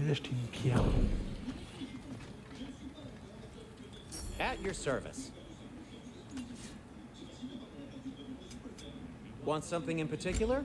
aller acheter une pierre. At your service. Want something in particular?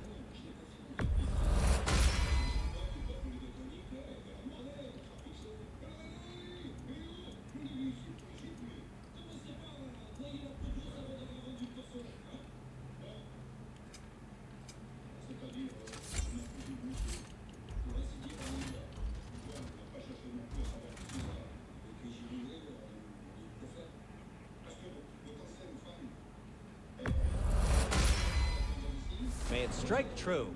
May it strike true.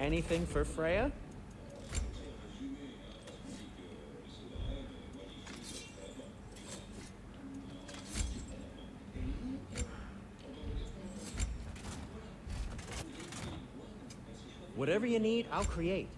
Anything for Freya? Whatever you need, I'll create.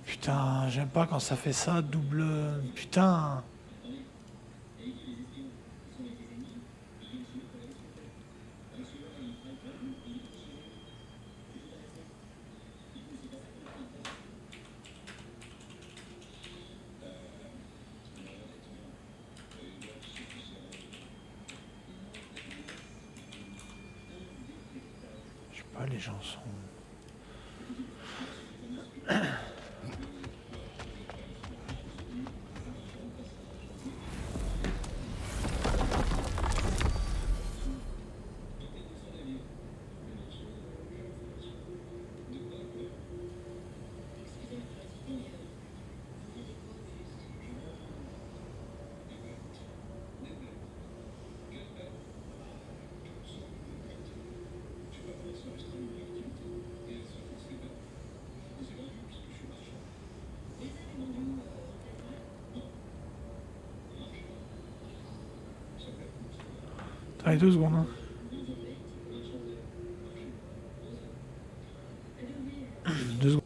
Putain, j'aime pas quand ça fait ça, double... Putain. Je sais pas, les gens sont... Allez, 2 secondes. Hein. 2 secondes.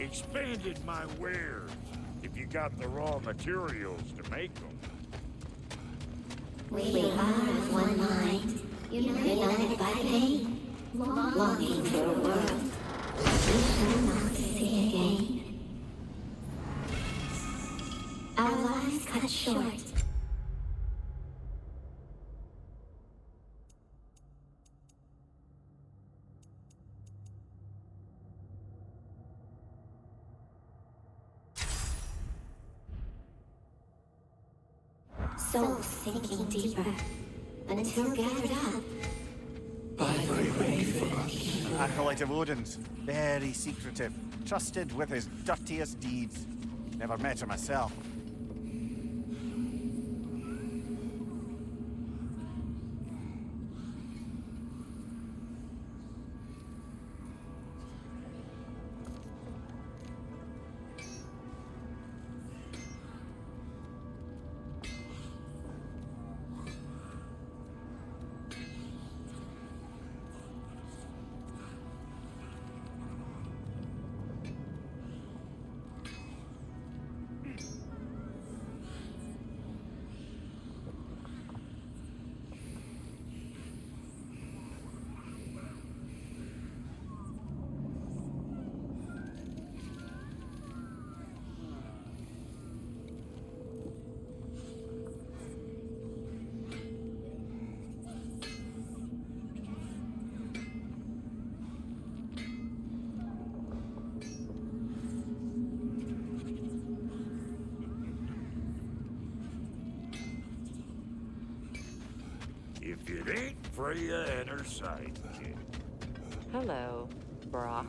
expanded my wares, if you got the raw materials to make them. We are of one mind, united by pain, longing for a world we shall not see again. Our lives cut short. Souls sinking deeper until gathered up. Acolyte of Odin's, very secretive, trusted with his dirtiest deeds. Never met her myself. If it ain't Freya and her sidekick. Hello, Brock.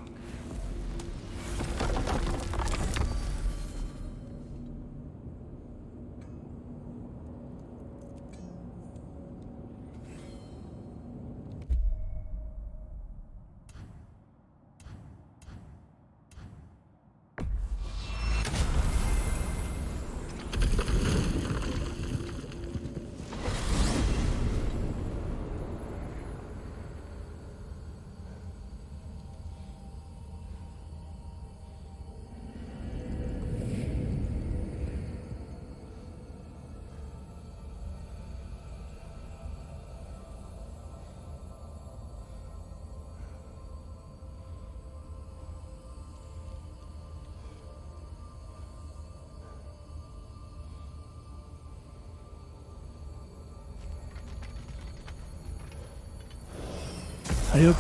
Allez hop.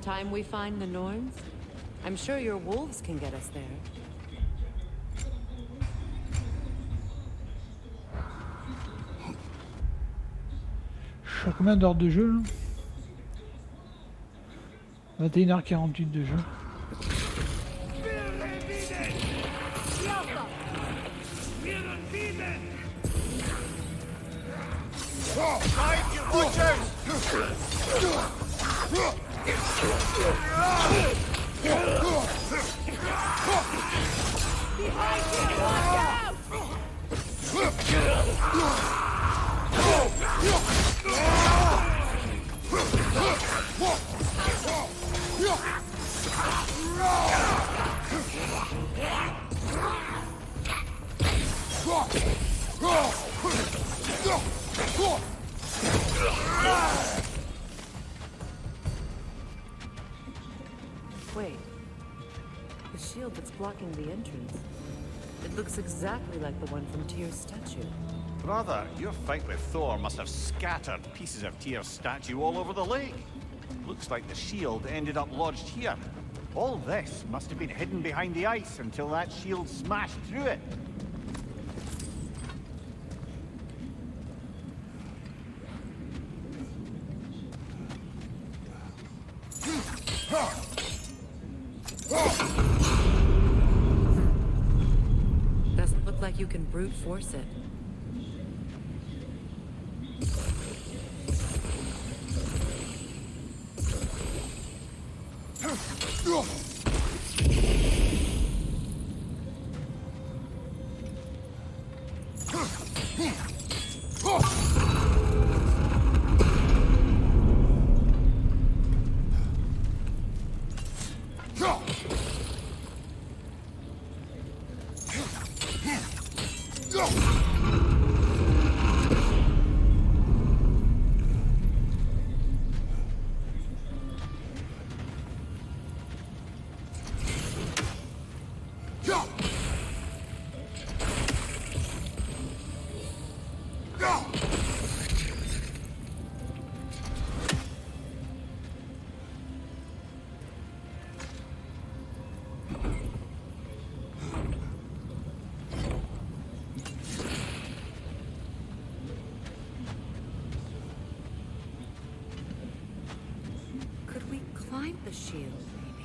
Time we find the Norns? I'm sure your wolves can get us there. Je suis à combien d'heures de jeu là? 21h48 de jeu. Wait. The shield that's blocking the entrance. It looks exactly like the one from Tyr's statue. Brother, your fight with Thor must have scattered pieces of Tyr's statue all over the lake. Looks like the shield ended up lodged here. All this must have been hidden behind the ice until that shield smashed through it. Doesn't look like you can brute force it. Could we climb the shield, maybe?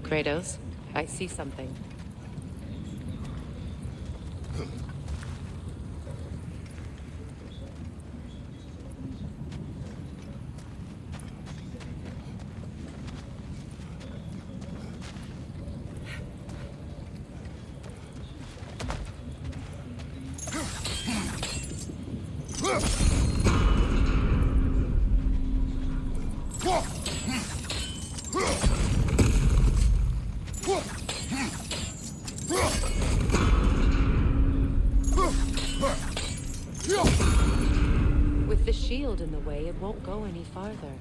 Kratos, I see something. With the shield in the way, it won't go any farther.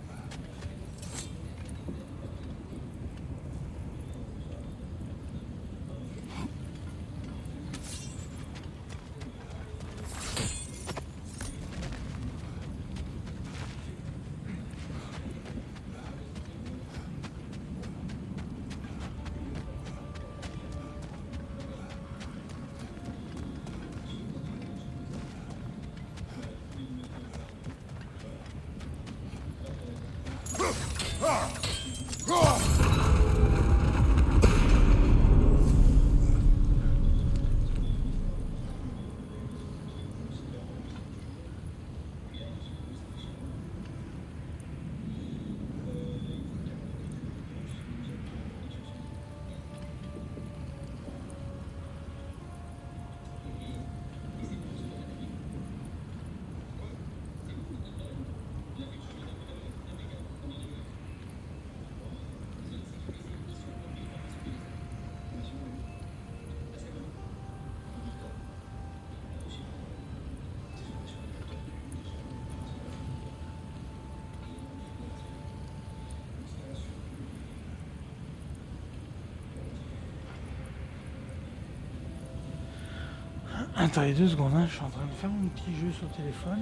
Attendez 2 secondes, hein, je suis en train de faire mon petit jeu sur le téléphone.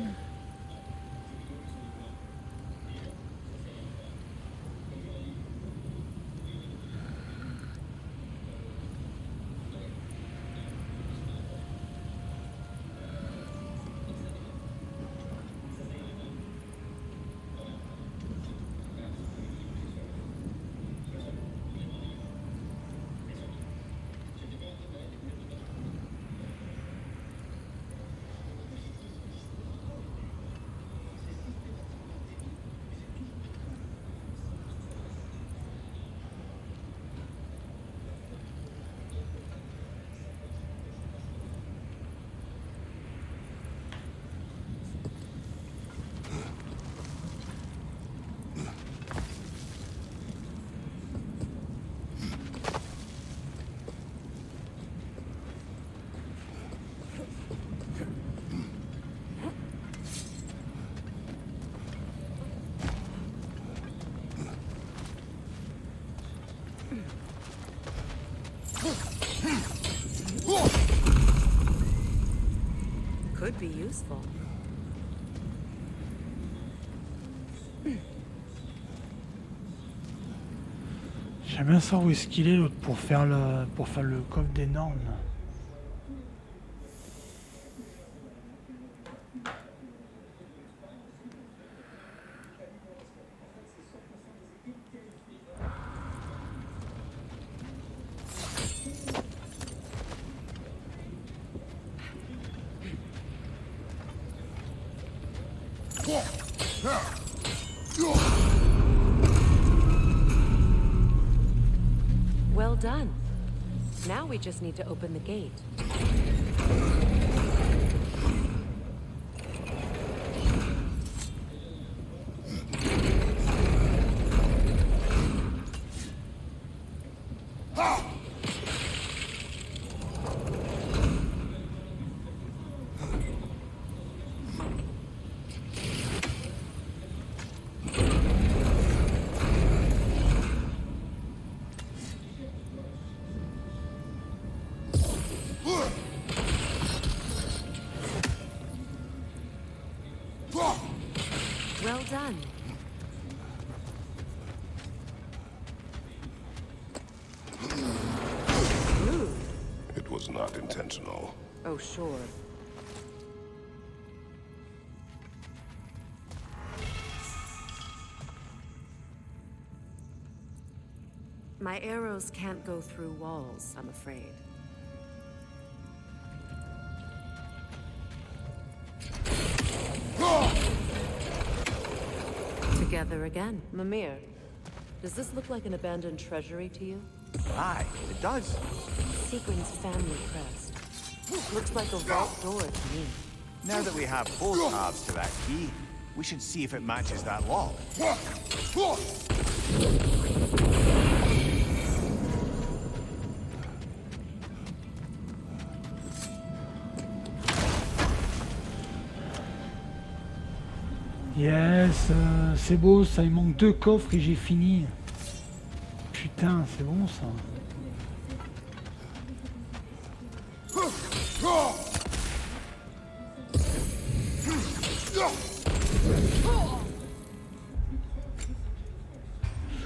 Could be useful. J'aime bien savoir où est-ce qu'il est l'autre pour faire le coffre des normes. Well done. Now we just need to open the gate. Well done. Rude. It was not intentional. Oh, sure. My arrows can't go through walls, I'm afraid. Together again. Mimir, does this look like an abandoned treasury to you? Aye, it does. Sequin's family crest. Looks like a vault door to me. Now that we have both halves to that key, we should see if it matches that lock. Yes, c'est beau ça, il manque 2 coffres et j'ai fini. Putain, c'est bon ça.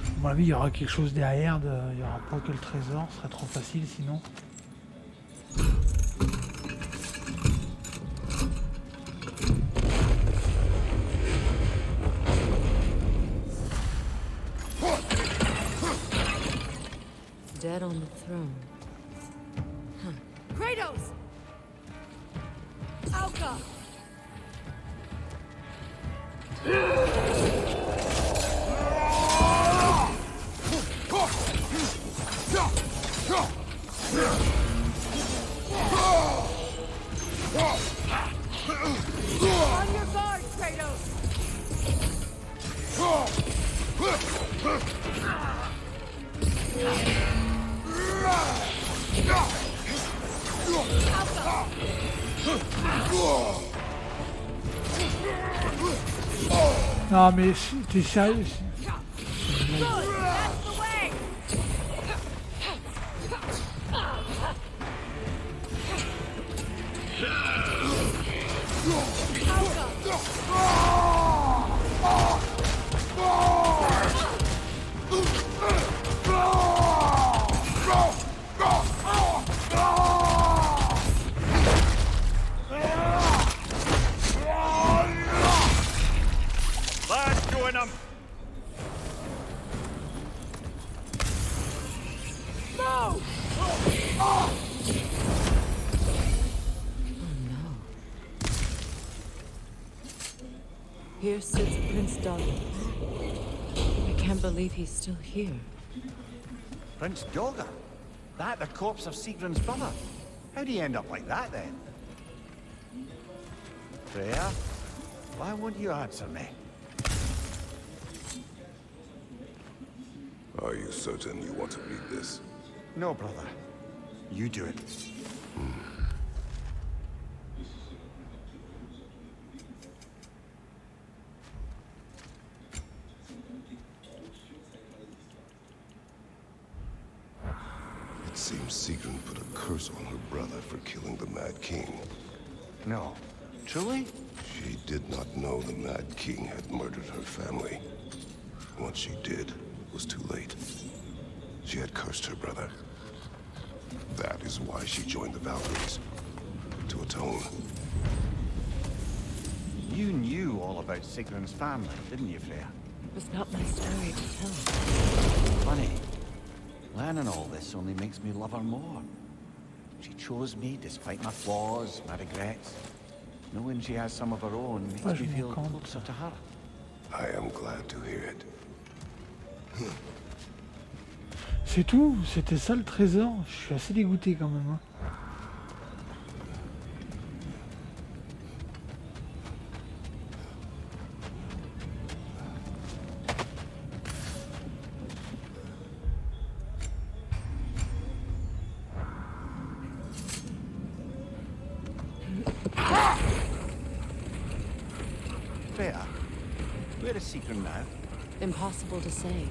À mon avis, il y aura quelque chose derrière, il n'y aura pas que le trésor, ce serait trop facile sinon. dead on the throne. Huh. Kratos! Alka! On your guard, Kratos! Non mais t'es sérieux? Lads, join them! Here sits Prince Doggy. I can't believe he's still here. Prince Dogger? That the corpse of Sigrun's brother? How'd he end up like that, then? Freya? Why won't you answer me? Are you certain you want to read this? No, brother. You do it. It seems Sigrun put a curse on her brother for killing the Mad King. No. Truly? She did not know the Mad King had murdered her family. Once she did, it was too late. She had cursed her brother. That is why she joined the Valkyries. To atone. You knew all about Sigrun's family, didn't you, Freya? It was not my story to tell. Funny. Learning all this only makes me love her more. She chose me despite my flaws, my regrets. Knowing she has some of her own makes me feel closer to her. I am glad to hear it. C'est tout, c'était ça le trésor. Je suis assez dégoûté quand même. Hein. Freya, where is Sigrun now? Impossible to say.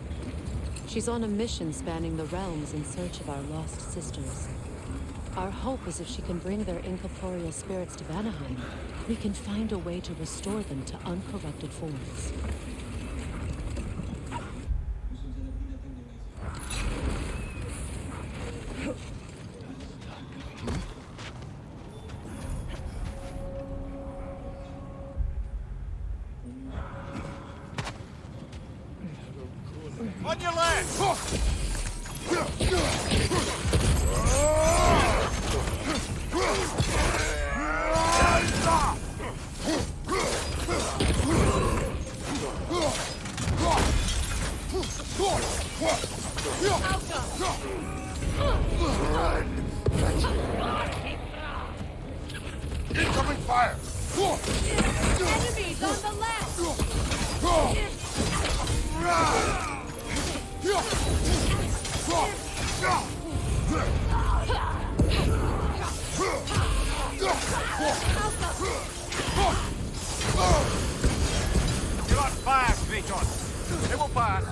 She's on a mission spanning the realms in search of our lost sisters. Our hope is if she can bring their incorporeal spirits to Vanaheim, we can find a way to restore them to uncorrupted forms. On your left! Incoming fire! Enemies on the left! You're not fast, Kratos. It will pass.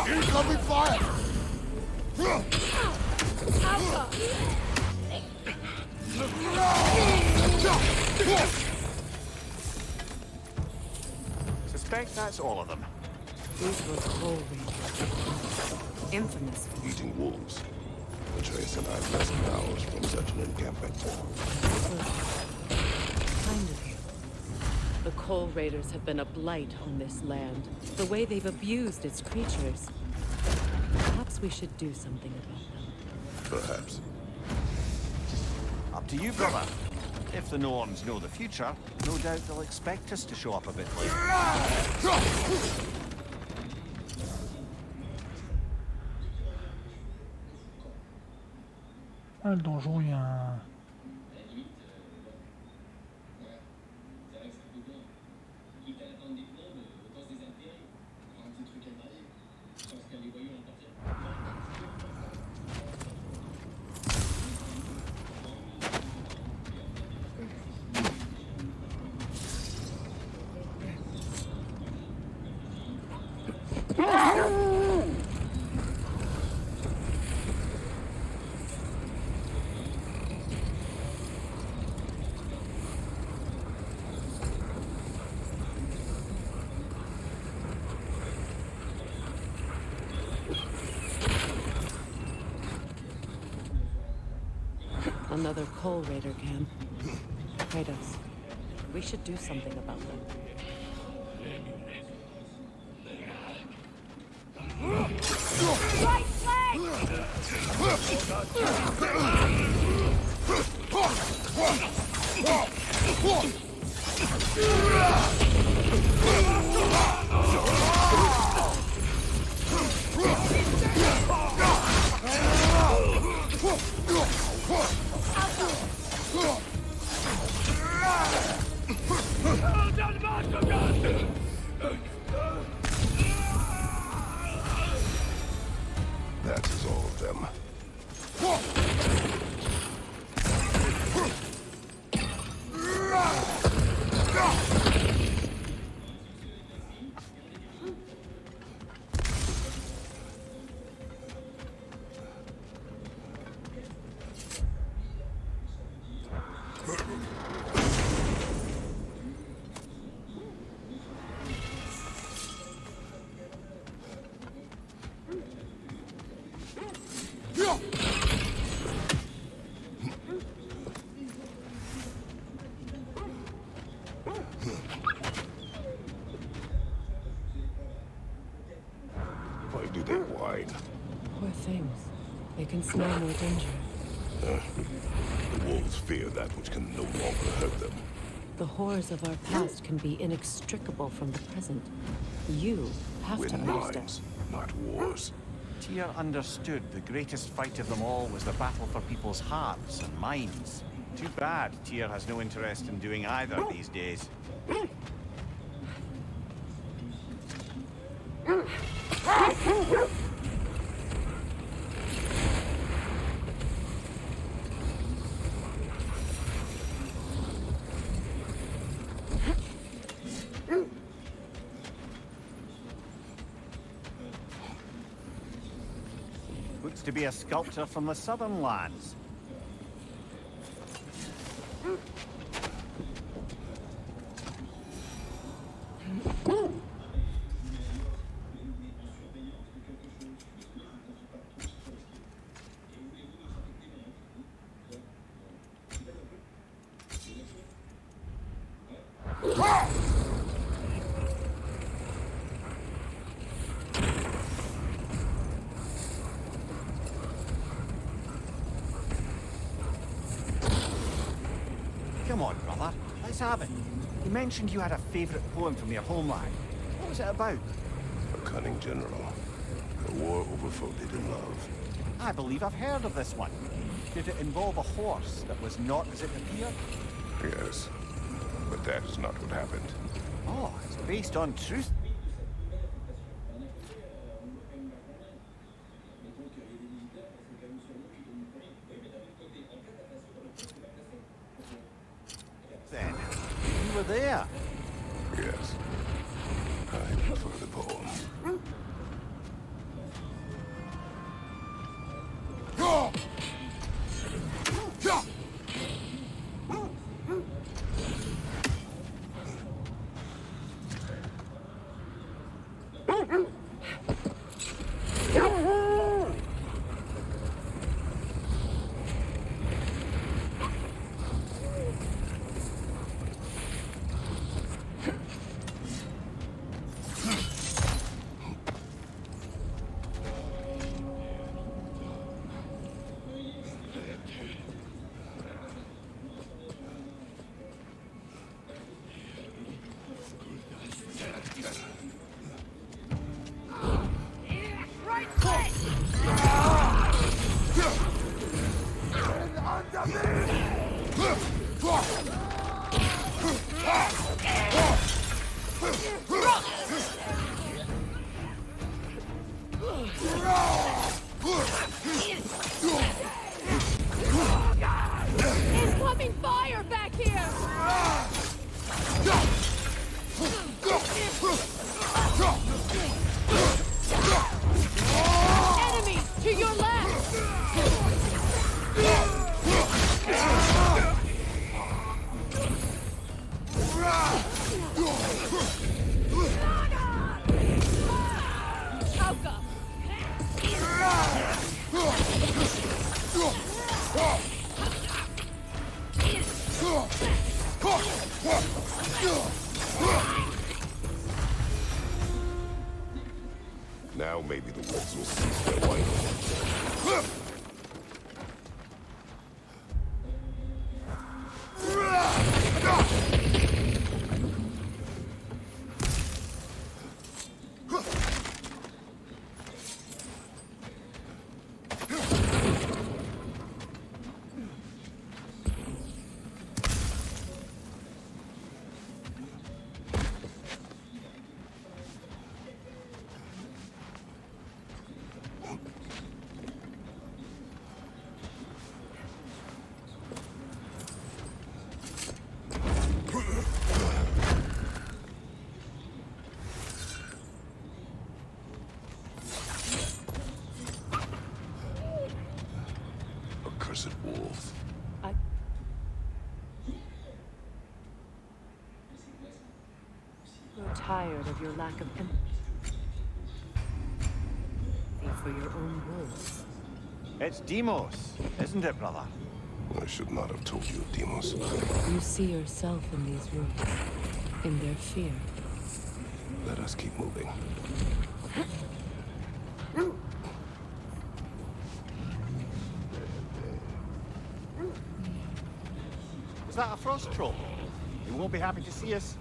Incoming fire! Suspect that's all of them. These were cold. infamous for. Eating wolves. Atreus and I rescued ours from such an encampment. Kind of you. The Coal Raiders have been a blight on this land. The way they've abused its creatures. Perhaps we should do something about them. Perhaps. Up to you, brother. If the Norns know the future, no doubt they'll expect us to show up a bit late. Ah, le donjon, il y a un... Another Coal Raider camp. Kratos, we should do something about them. Right flank! That is all of them. Why do they whine? Poor things. They can smell more danger. The wolves fear that which can no longer hurt them. The horrors of our past can be inextricable from the present. You have to Win understand. minds, not wars. Tyr understood the greatest fight of them all was the battle for people's hearts and minds. Too bad Tyr has no interest in doing either these days. Looks to be a sculptor from the southern lands. Come on, brother. Let's have it. You mentioned you had a favorite poem from your homeland. What was it about? A cunning general. A war overfolded in love. I believe I've heard of this one. Did it involve a horse that was not as it appeared? Yes. But that is not what happened. Oh, it's based on truth. Then, you were there. Yes. I prefer the poem. accursed wolves. You're tired of your lack of empathy for your own wolves. It's Demos, isn't it, brother? I should not have told you of Demos. You see yourself in these wolves, in their fear. Let us keep moving. Is that a frost troll? He won't be happy to see us.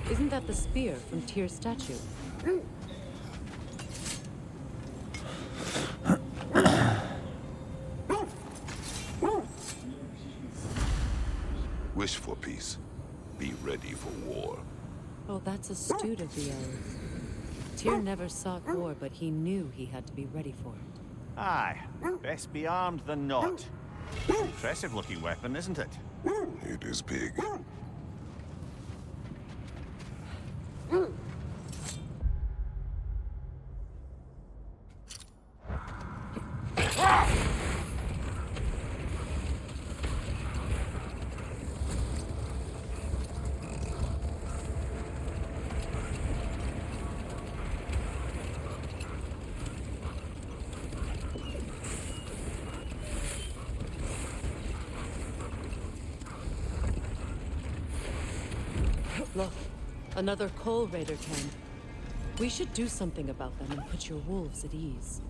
Isn't that the spear from Tyr's statue? Wish for peace. Be ready for war. Oh, that's astute of the elves. Tyr never sought war, but he knew he had to be ready for it. Aye, best be armed than not. Impressive looking weapon, isn't it? It is big. Look, another coal raider camp. We should do something about them and put your wolves at ease.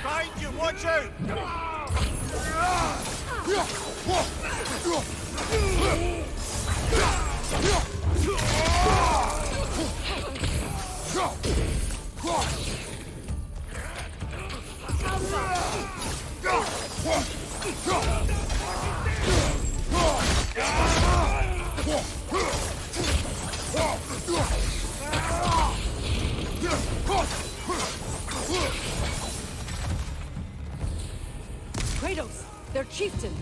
Find you, watch out! Kratos, their chieftain!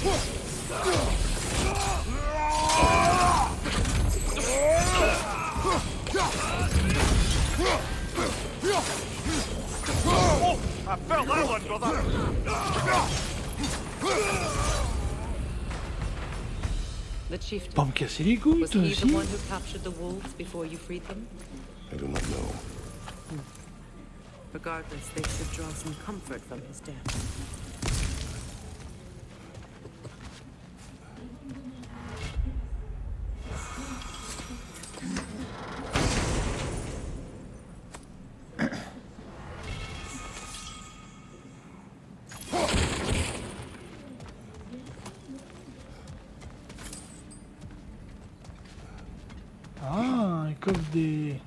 Oh, I felt that one, brother. The chieftain. Pas me casser les couilles, Was toi he the aussi. one who captured the wolves before you freed them? I do not know. Regardless, they should draw some comfort from his death. Ah, un coffre des...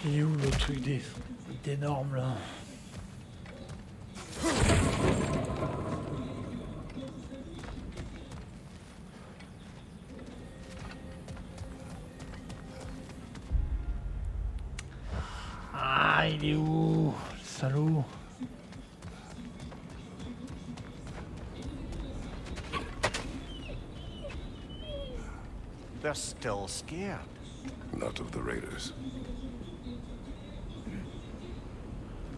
Il est où le truc des normes là? Ah, il est où, le salaud? They're still scared. Not of the raiders.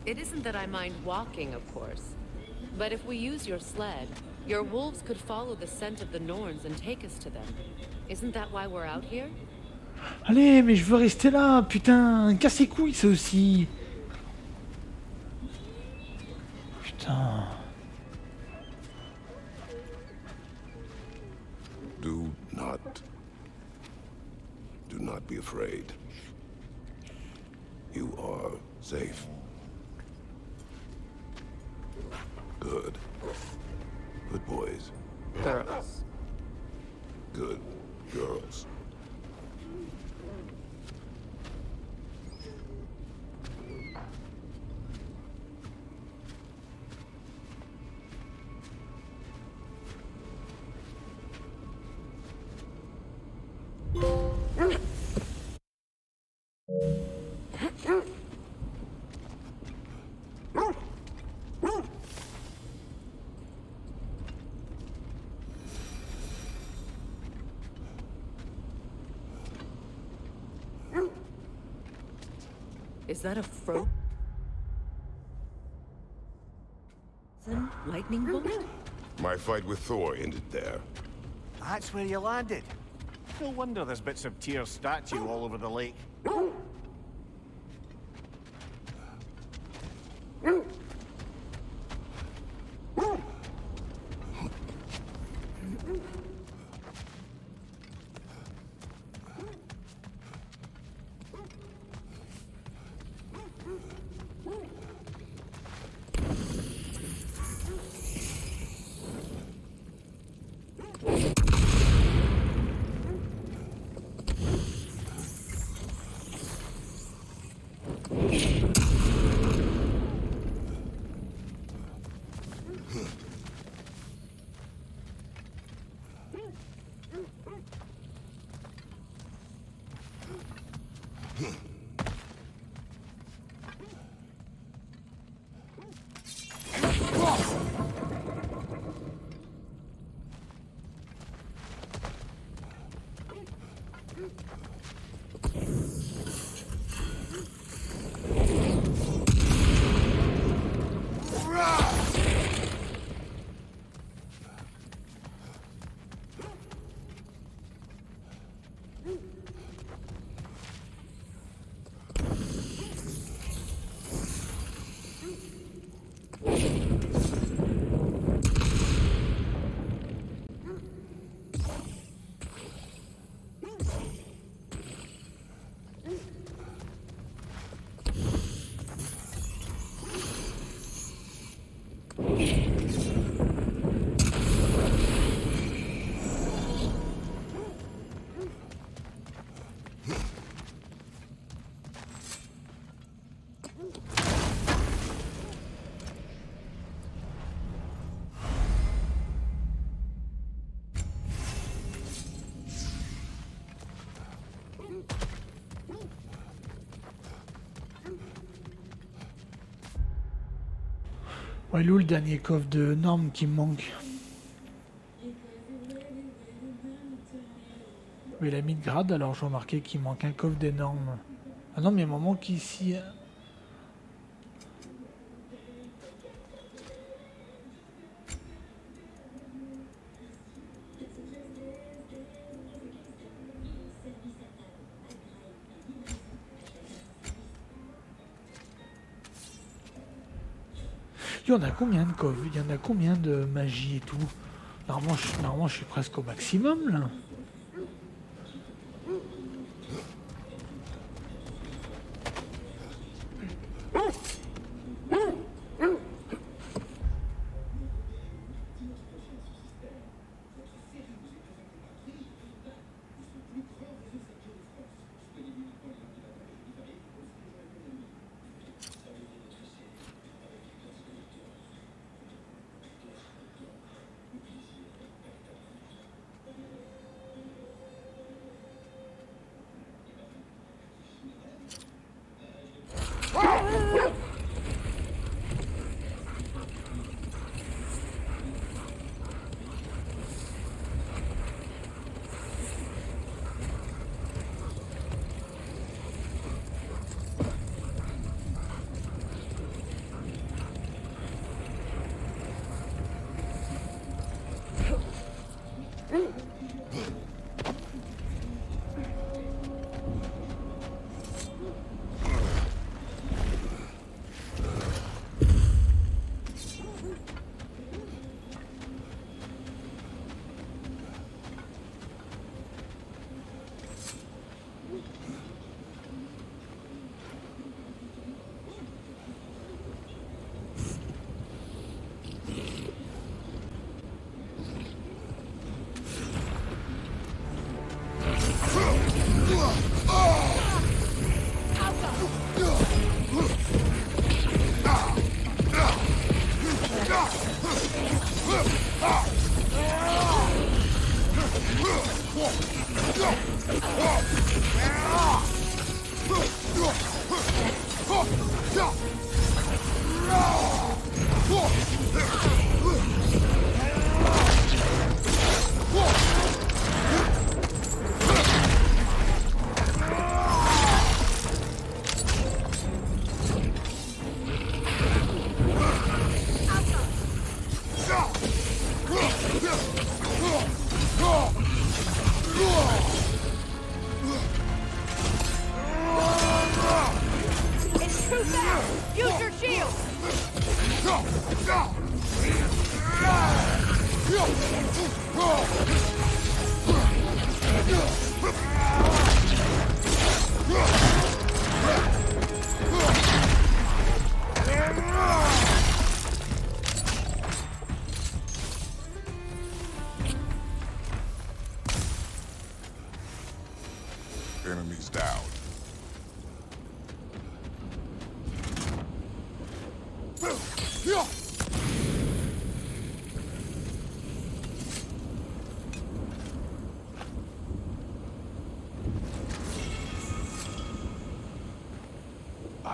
It isn't that I mind walking, of course. But if we use your sled, your wolves could follow the scent of the Norns and take us to them. Isn't that why we're out here? Allez, mais je veux rester là, putain, casse les couilles ça aussi. Putain. Do not be afraid. You are safe. Good. Good boys. Girls. Good girls. Is that a lightning bolt? My fight with Thor ended there. That's where you landed. No wonder there's bits of Tyr's statue all over the lake. Ouais, il est où le dernier coffre de normes qui me manque? Oui, il a mis de grade, alors je remarquais qu'il manque un coffre des normes. Ah non, mais il m'en manque ici. Il y en a combien de coffres? Il y en a combien de magie et tout? Normalement, je suis presque au maximum là.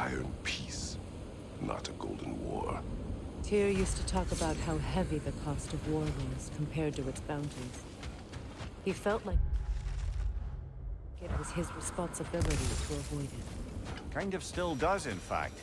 iron peace, not a golden war. Tyr used to talk about how heavy the cost of war was compared to its bounties. He felt like it was his responsibility to avoid it. Kind of still does, in fact.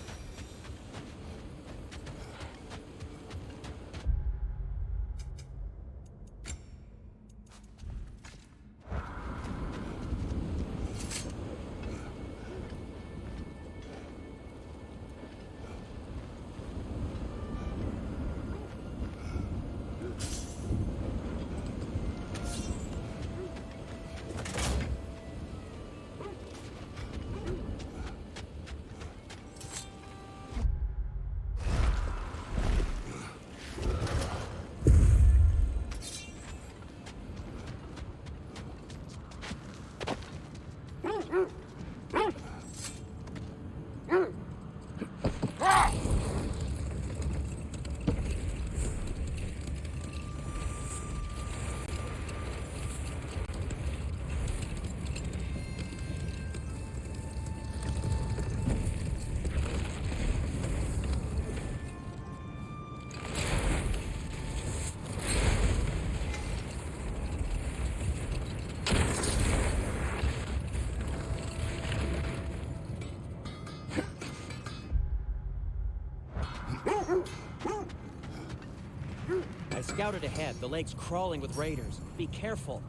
I scouted ahead. The lake's crawling with raiders. Be careful.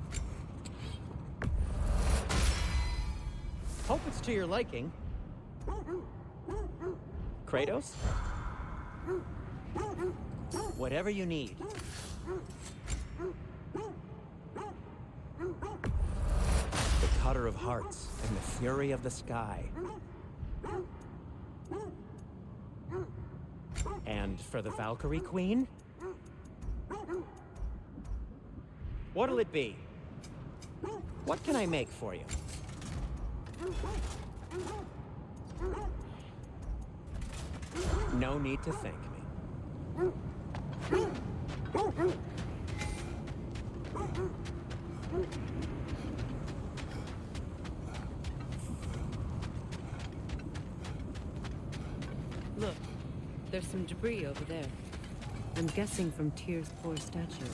Hope it's to your liking. Kratos? Whatever you need. The Cutter of Hearts and the Fury of the Sky. And for the Valkyrie Queen? What'll it be? What can I make for you? No need to thank me. Look, there's some debris over there. I'm guessing from Tyr's poor statue.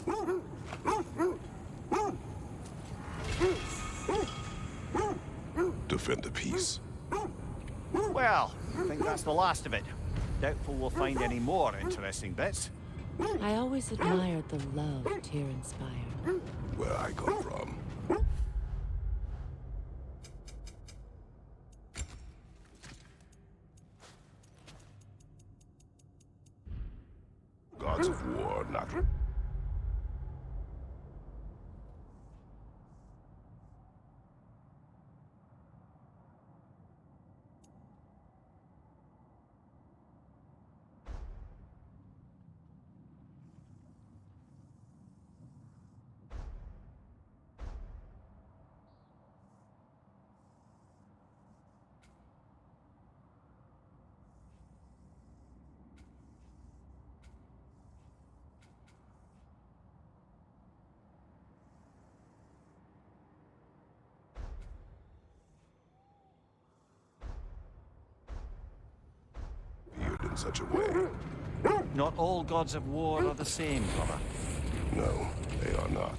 Defend the peace. Well, I think that's the last of it. Doubtful we'll find any more interesting bits. I always admired the love Tyr inspired. Where I come from. Gods of war, not... in such a way. Not all gods of war are the same, brother. No, they are not.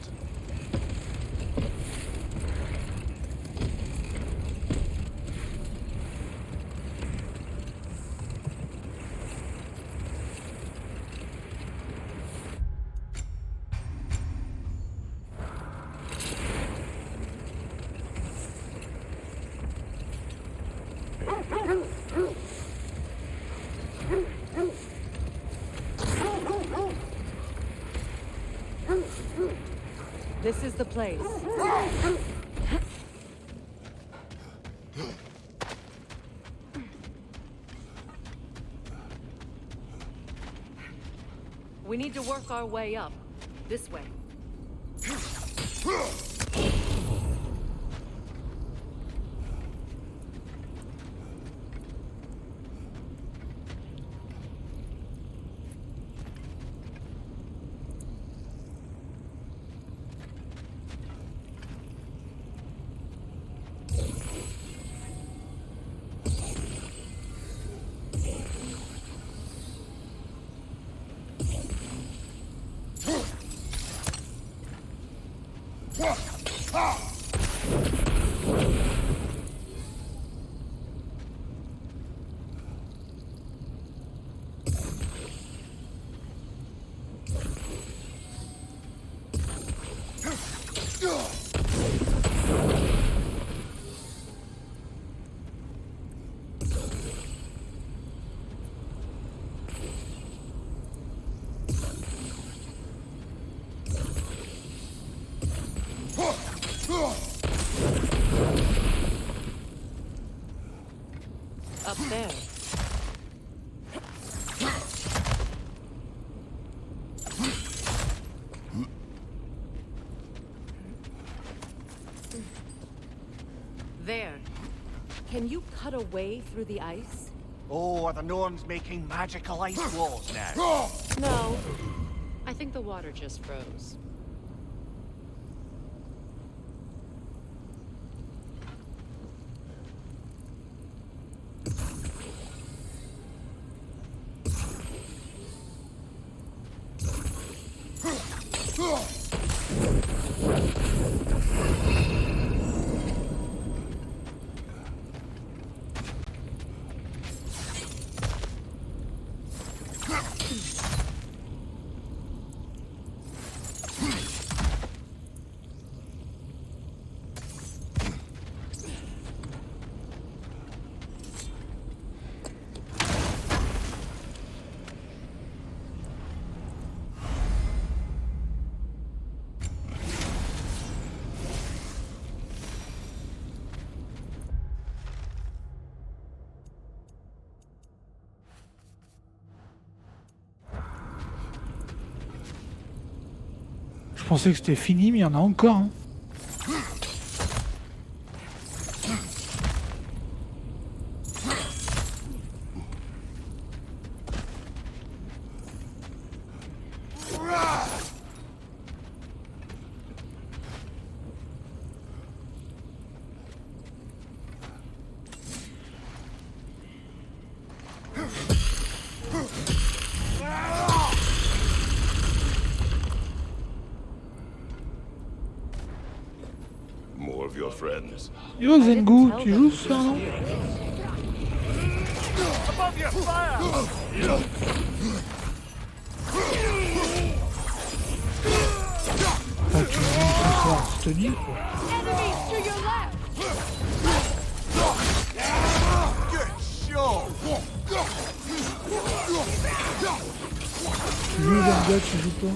This is the place. We need to work our way up. This way. Up there. There. Can you cut a way through the ice? Oh, are the Norns making magical ice walls now? No. I think the water just froze. Je pensais que c'était fini, mais il y en a encore. Hein. More of your friends. Yo Zengu, tu joues ce soir, non? Above your fire! Enfin, tu joues ce soir, c'est tenu, quoi. Good show! Tu joues Zenga, tu joues pas?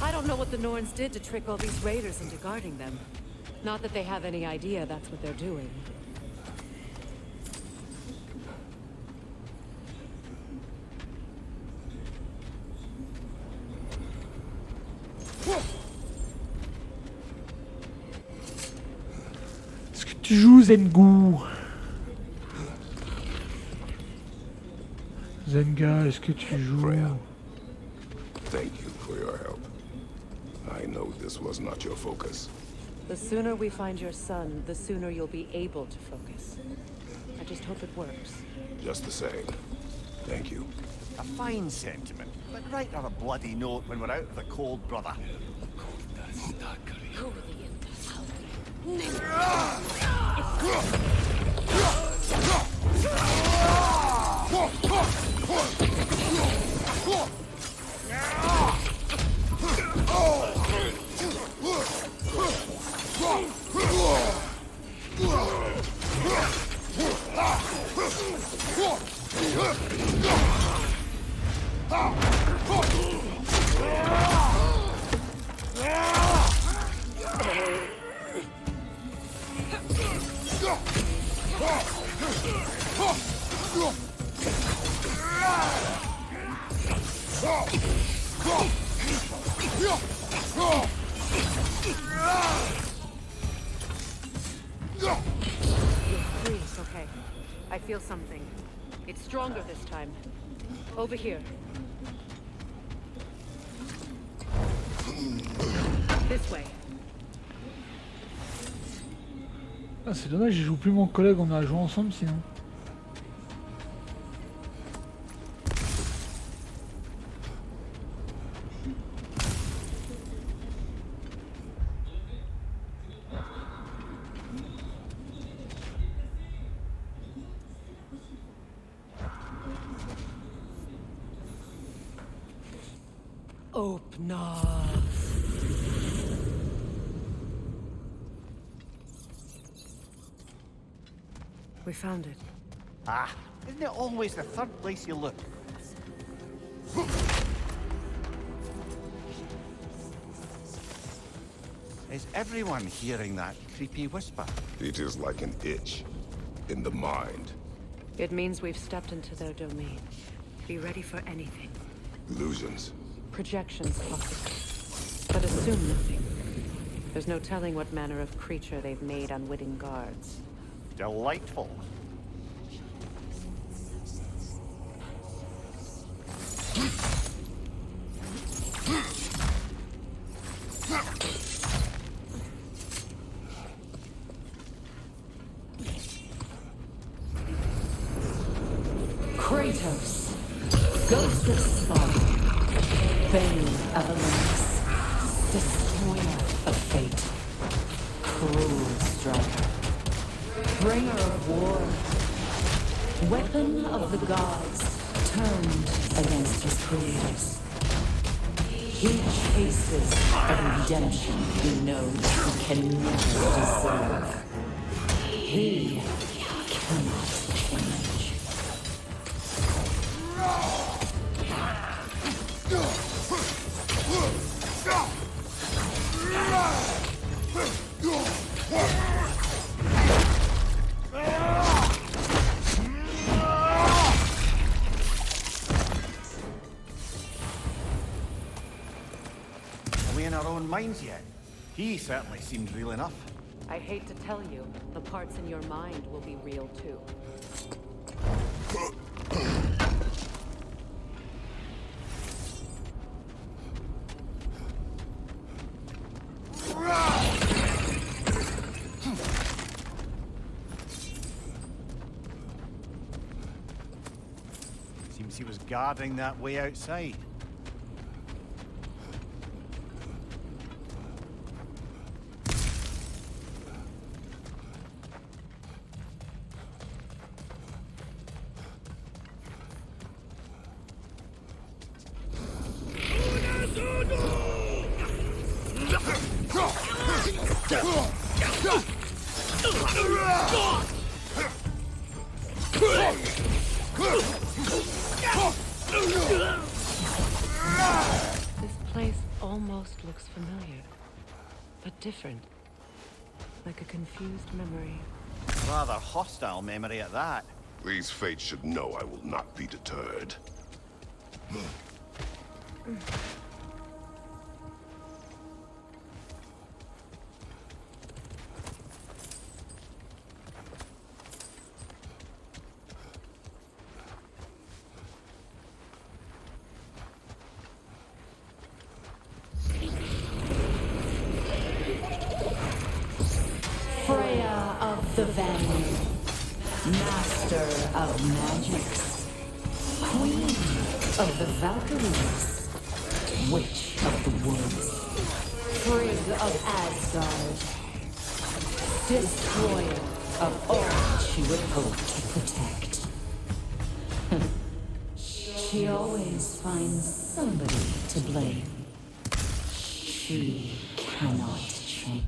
I don't know what the Norns did to trick all these raiders into guarding them. Not that they have any idea that's what they're doing. Est-ce que tu joues Zengu? Zenga, est-ce que tu joues? Freya, thank you for your help. I know this was not your focus. The sooner we find your son, the sooner you'll be able to focus. I just hope it works. Just the same, thank you. A fine sentiment, but write on a bloody note when we're out of the cold, brother. Please, okay. I feel something. It's stronger this time. Over here. This way. Ah, c'est dommage, je joue plus mon collègue, on a joué ensemble sinon. Open up. We found it. Ah, isn't it always the third place you look? Is everyone hearing that creepy whisper? It is like an itch in the mind. It means we've stepped into their domain. Be ready for anything. Illusions. Projections, possibly. But assume nothing. There's no telling what manner of creature they've made unwitting guards. Delightful. Kratos, Ghost of Sparta, Bane of Olympus, Destroyer of Fate, Cruel Striker, Bringer of War, Weapon of the Gods, turned against his creators. He chases a redemption he knows he can never deserve. He cannot change. Are we in our own minds yet? He certainly seemed real enough. I hate to tell you, the parts in your mind will be real too. Seems he was guarding that way outside. This place almost looks familiar, but different. Like a confused memory. Rather hostile memory at that. These fates should know I will not be deterred. Freya of the Vanguard, Master of Magics, Queen of the Valkyries, Witch of the Woods, Frigg of Asgard, Destroyer of all she would hope to protect. She always finds somebody to blame. She cannot change.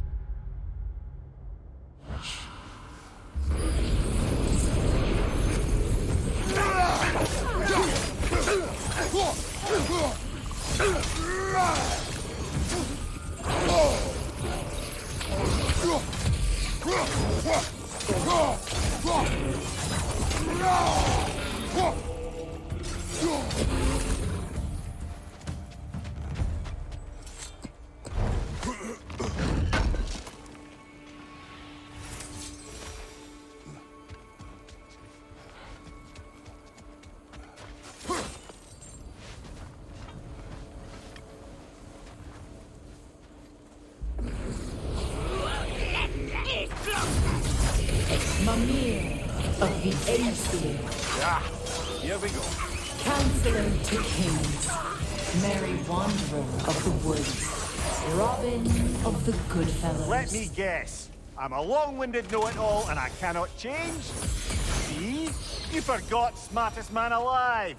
Mimir of the Aesir, Ah, here we go. Counselor to Kings, Merry Wanderer of the Woods, Robin of the Goodfellows. Let me guess. I'm a long-winded know-it-all and I cannot change? See? You forgot smartest man alive.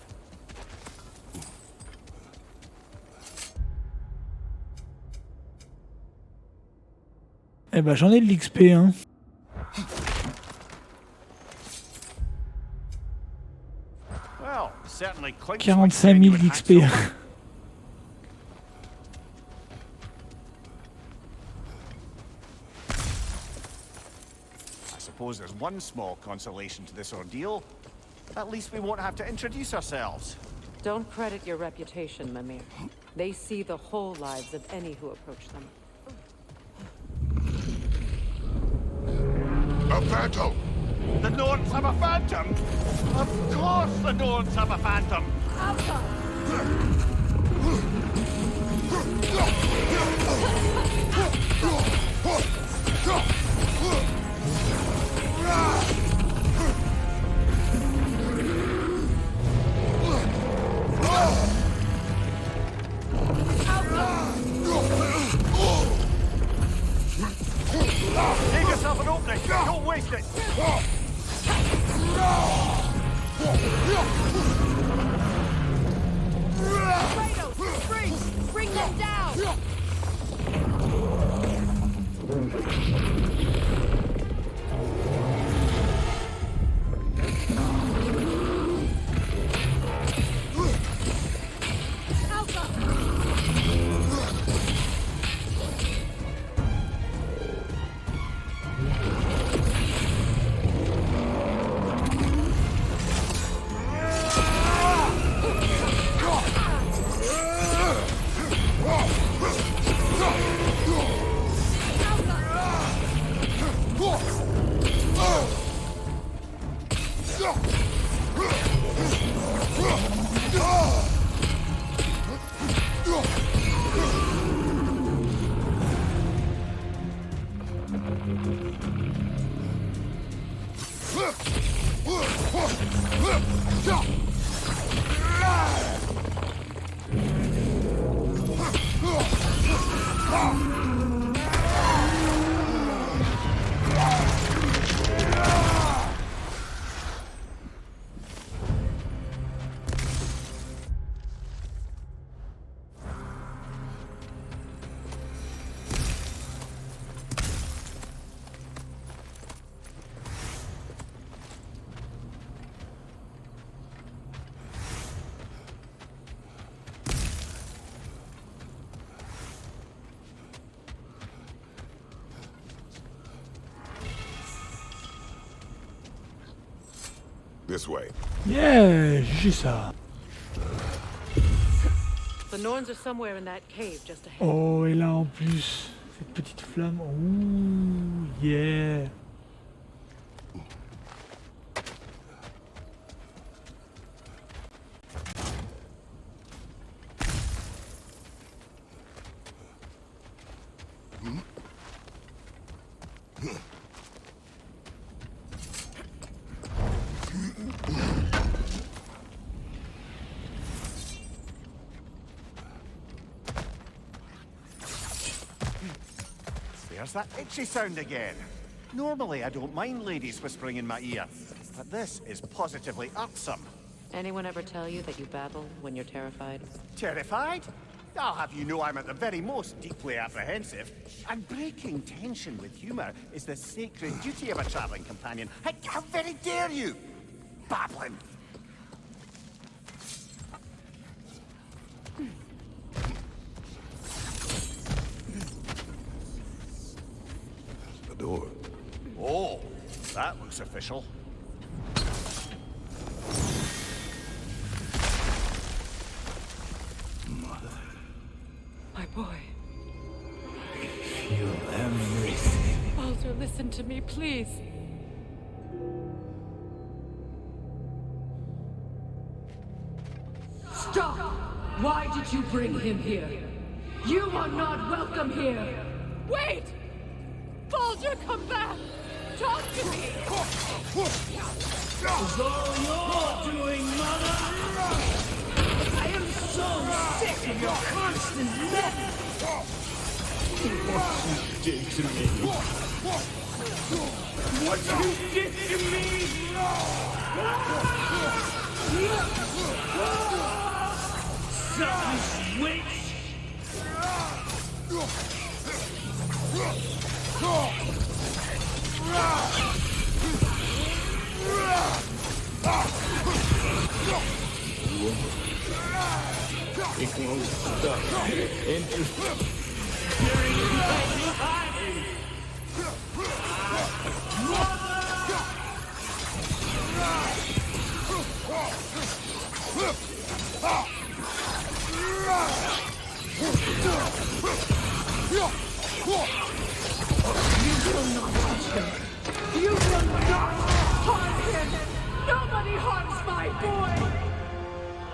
Eh ben j'en ai de l'XP, hein. Well, certainly quite 45 000 d'XP. suppose there's one small consolation to this ordeal. At least we won't have to introduce ourselves. Don't credit your reputation, Mimir. They see the whole lives of any who approach them. A phantom! The Norns have a phantom? Of course the Norns have a phantom! Give yourself an opening! Don't waste it! Kratos! Freeze! Bring them down! This way. Yeah, j'ai ça. The Norns are somewhere in that cave just ahead. Oh, et là en plus, cette petite flamme. Ouh, yeah. There's that itchy sound again. Normally I don't mind ladies whispering in my ear, but this is positively irksome. Anyone ever tell you that you babble when you're terrified? Terrified? I'll have you know I'm at the very most deeply apprehensive. And breaking tension with humour is the sacred duty of a travelling companion. How very dare you! Babbling! The door. Oh, that looks official. My boy. Feel everything. Baldur, listen to me, please. Stop! Why did you bring him here? You are not welcome here! Wait! Baldur, come back! Talk to me! It's all you're doing, Mother! I am so sick of your constant mess! What you did to me! What you did to me! Selfish witch! It won't stop. Interfering in my will not touch him. You will not harm him. Nobody harms my boy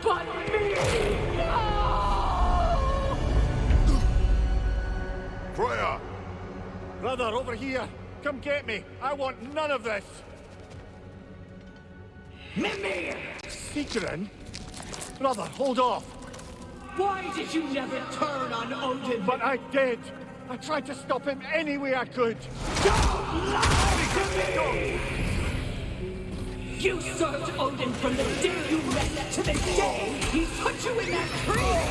but me. No! Freya! Brother, over here! Come get me! I want none of this! Mimir! Secret? Brother, hold off! Why did you never turn on Odin? But I did! I tried to stop him any way I could! Don't lie to me! You served Odin from the day you met to the day he put you in that tree!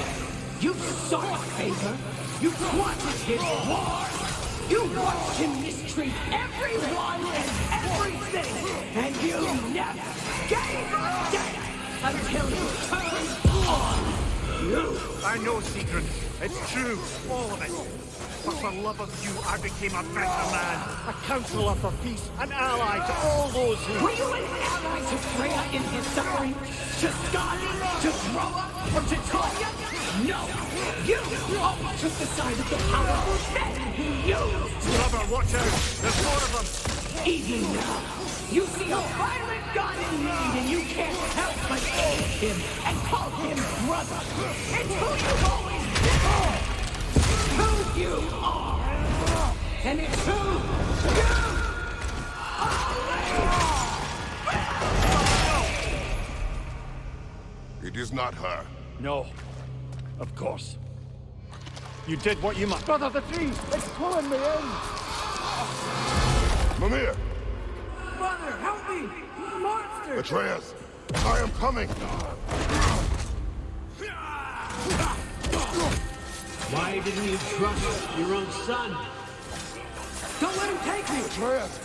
You sought favor! You wanted his war! You watched him mistreat everyone and everything! And you never gave a damn until he turned on you! I know, Secret. It's true, all of it. But for love of you, I became a better man. A counselor for peace, an ally to all those who... Were you an ally to Freya in his suffering? To Skadi? To Groa? Or to Tonya? No! You always took the side of the powerful men who used... Brother, watch out! There's more of them! Even now, you see a violent god in need and you can't help but aid him and call him brother. It's who you've always been! Who you are! And it's who you are! It is not her. No. Of course. You did what you must. Brother, the tree! It's pulling me in! Mimir! Mother, help me! He's a monster! Atreus! I am coming! Why didn't you trust your own son? Don't let him take me! Atreus!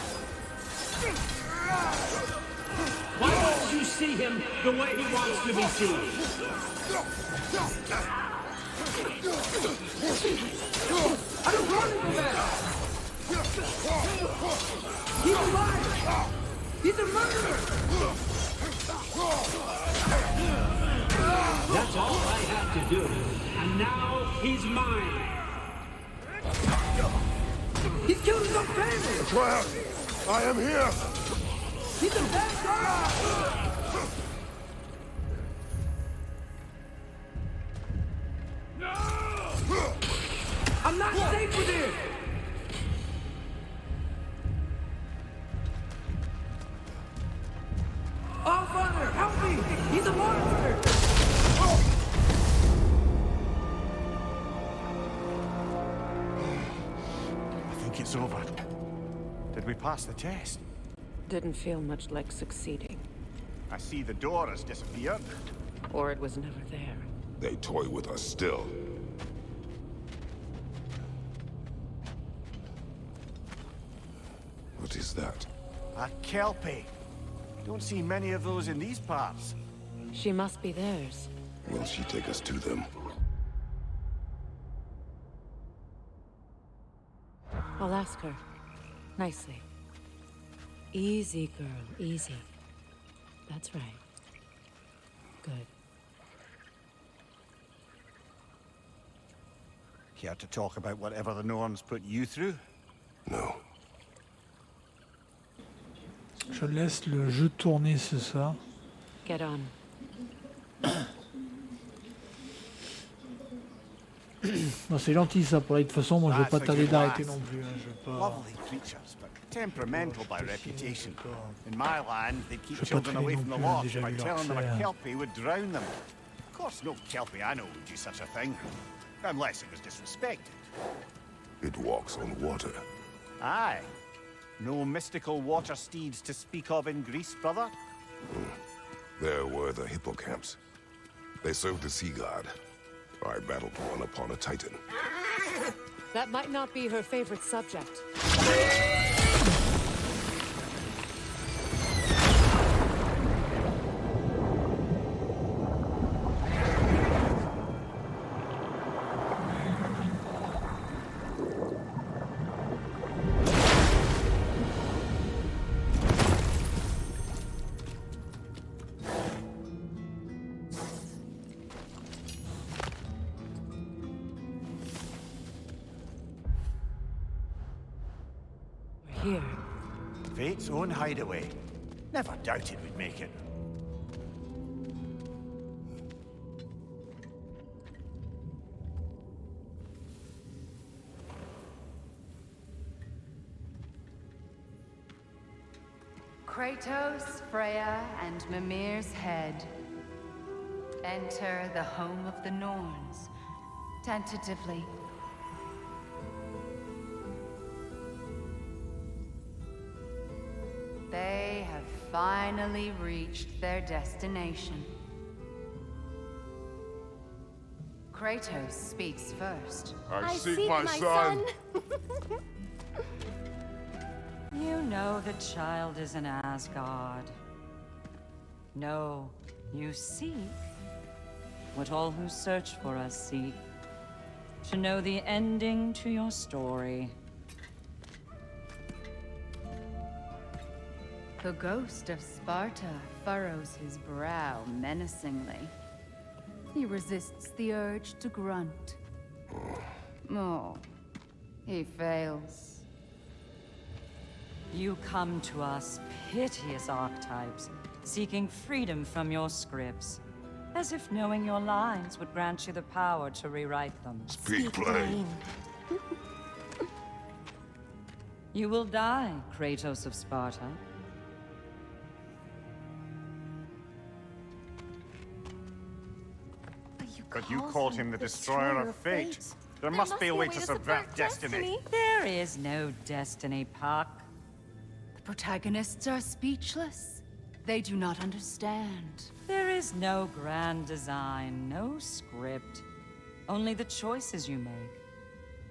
Why won't you see him the way he wants to be seen? I don't want him back! He's alive! He's a murderer! That's all I had to do. And now he's mine. He's killed his own family! Atreus! I am here! He's a bad guy! I'm not safe with him! Oh, Father, help me! He's a monster! I think it's over. Did we pass the test? Didn't feel much like succeeding. I see the door has disappeared. Or it was never there. They toy with us still. What is that? A Kelpie. Don't see many of those in these parts. She must be theirs. Will she take us to them? I'll ask her. Nicely. Easy, girl, easy. That's right. Good. Care to talk about whatever the Norns put you through? No. Je laisse le jeu tourner ce soir. Get on. Non, c'est gentil ça pour aller. De toute façon, moi je vais pas tarder d'arrêter non plus. Hein. Je vais pas. Lovely creatures, but temperamental by reputation. In my land, they keep Je vais pas children away traîner from non the plus, lost déjà by vu leur telling them a faire. Kelpie would drown them. Of course, no Kelpie I know would do such a thing. Unless it was disrespected. It walks on water. Aye. No mystical water steeds to speak of in Greece, brother? There were the hippocamps. They served the sea god. I battled one upon a titan. That might not be her favorite subject. Here. Fate's own hideaway. Never doubted we'd make it. Kratos, Freya, and Mimir's head. Enter the home of the Norns, tentatively. They have finally reached their destination. Kratos speaks first. I seek my son. You know the child is in Asgard. No, you seek what all who search for us seek. To know the ending to your story. The ghost of Sparta furrows his brow menacingly. He resists the urge to grunt. Oh, he fails. You come to us, piteous archetypes, seeking freedom from your scripts. As if knowing your lines would grant you the power to rewrite them. Speak plain. You will die, Kratos of Sparta. But you called him the destroyer of fate. There must be a way to subvert destiny. There is no destiny, Puck. The protagonists are speechless. They do not understand. There is no grand design, no script. Only the choices you make.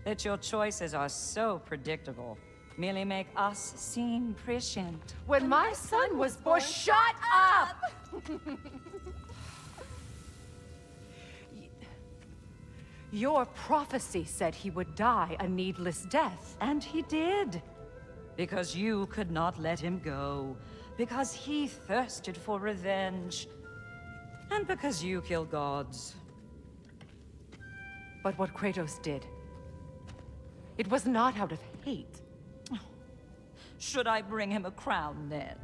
That your choices are so predictable merely make us seem prescient. When my son was born, shut up! Your prophecy said he would die a needless death. And he did. Because you could not let him go. Because he thirsted for revenge. And because you kill gods. But what Kratos did, it was not out of hate. Should I bring him a crown then?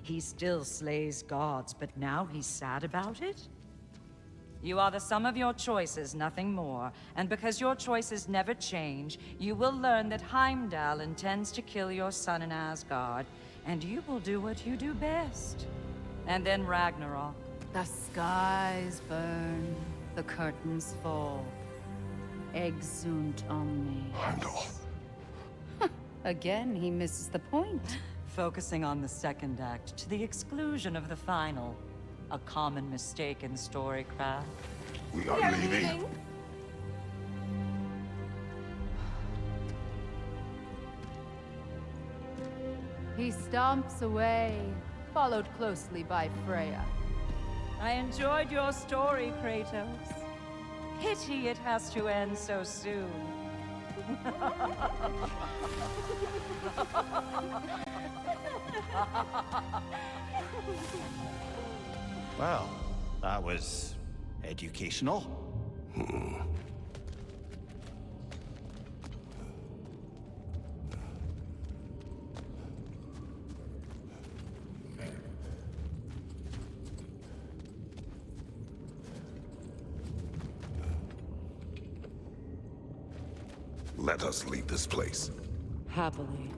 He still slays gods, but now he's sad about it? You are the sum of your choices, nothing more. And because your choices never change, you will learn that Heimdall intends to kill your son in Asgard, and you will do what you do best. And then Ragnarok. The skies burn, the curtains fall. Exunt omnes. Heimdall. Again, he misses the point. Focusing on the second act to the exclusion of the final. A common mistake in storycraft. We are leaving. He stomps away, followed closely by Freya. I enjoyed your story, Kratos. Pity it has to end so soon. Well, that was educational. Let us leave this place. Happily.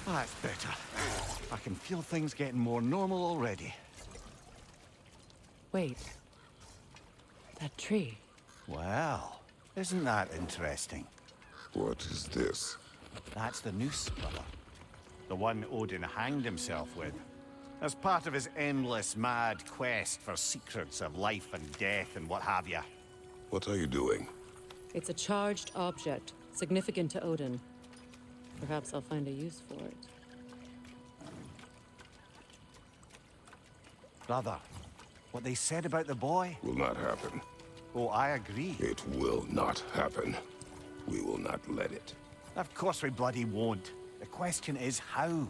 That's better. I can feel things getting more normal already. Wait. That tree. Well, isn't that interesting? What is this? That's the noose, brother. The one Odin hanged himself with. As part of his endless, mad quest for secrets of life and death and what have you. What are you doing? It's a charged object, significant to Odin. Perhaps I'll find a use for it. Brother, what they said about the boy? Will not happen. Oh, I agree. It will not happen. We will not let it. Of course we bloody won't. The question is how.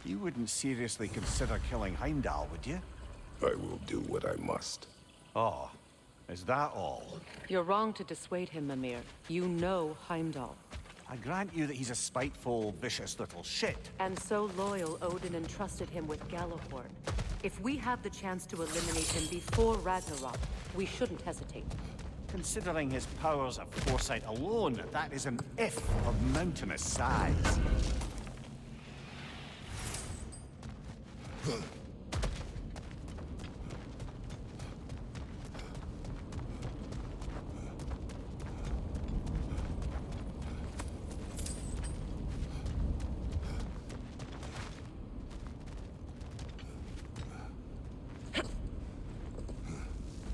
You wouldn't seriously consider killing Heimdall, would you? I will do what I must. Oh, is that all? You're wrong to dissuade him, Mimir. You know Heimdall. I grant you that he's a spiteful, vicious little shit. And so loyal, Odin entrusted him with Galahorn. If we have the chance to eliminate him before Ragnarok, we shouldn't hesitate. Considering his powers of foresight alone, that is an if of mountainous size.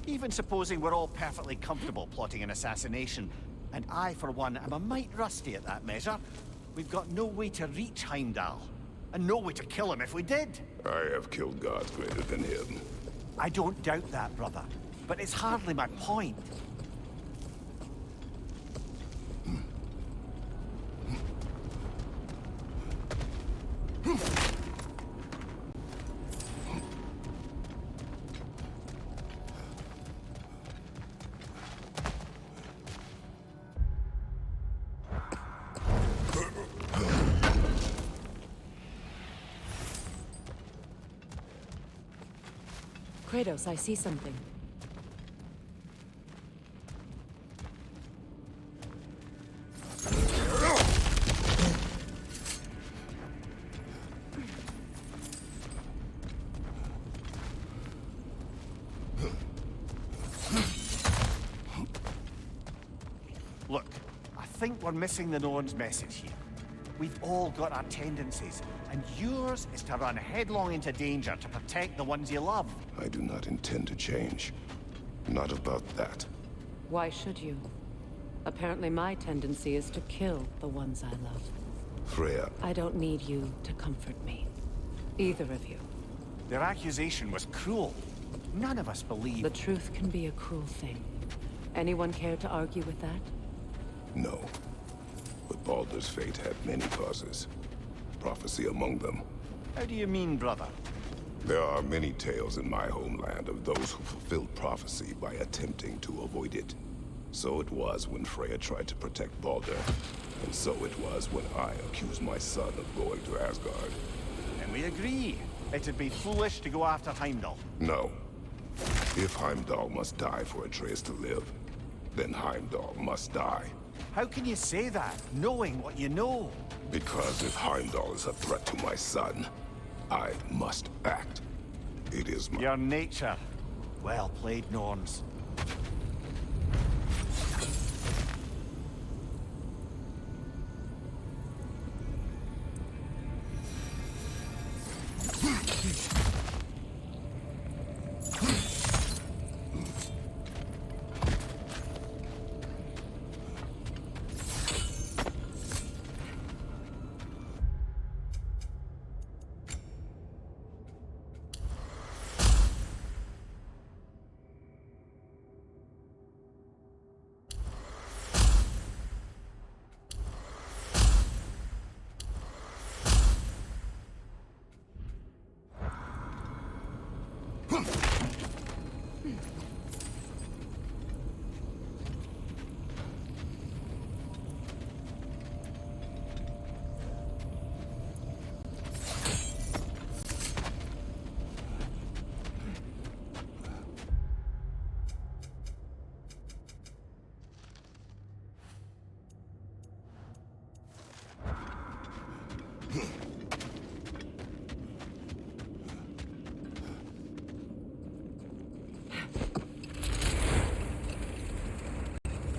Even supposing we're all perfectly comfortable plotting an assassination, and I, for one, am a mite rusty at that measure, we've got no way to reach Heimdall, and no way to kill him if we did. I have killed gods greater than him. I don't doubt that, brother, but it's hardly my point. Kratos, I see something. Look, I think we're missing the Norn's message here. We've all got our tendencies, and yours is to run headlong into danger to protect the ones you love. I do not intend to change. Not about that. Why should you? Apparently my tendency is to kill the ones I love. Freya. I don't need you to comfort me. Either of you. Their accusation was cruel. None of us believe... The truth can be a cruel thing. Anyone care to argue with that? No. But Baldur's fate had many causes. Prophecy among them. How do you mean, brother? There are many tales in my homeland of those who fulfilled prophecy by attempting to avoid it. So it was when Freya tried to protect Baldur. And so it was when I accused my son of going to Asgard. And we agree. It'd be foolish to go after Heimdall. No. If Heimdall must die for Atreus to live, then Heimdall must die. How can you say that, knowing what you know? Because if Heimdall is a threat to my son, I must act. It is my... Your nature. Well played, Norns.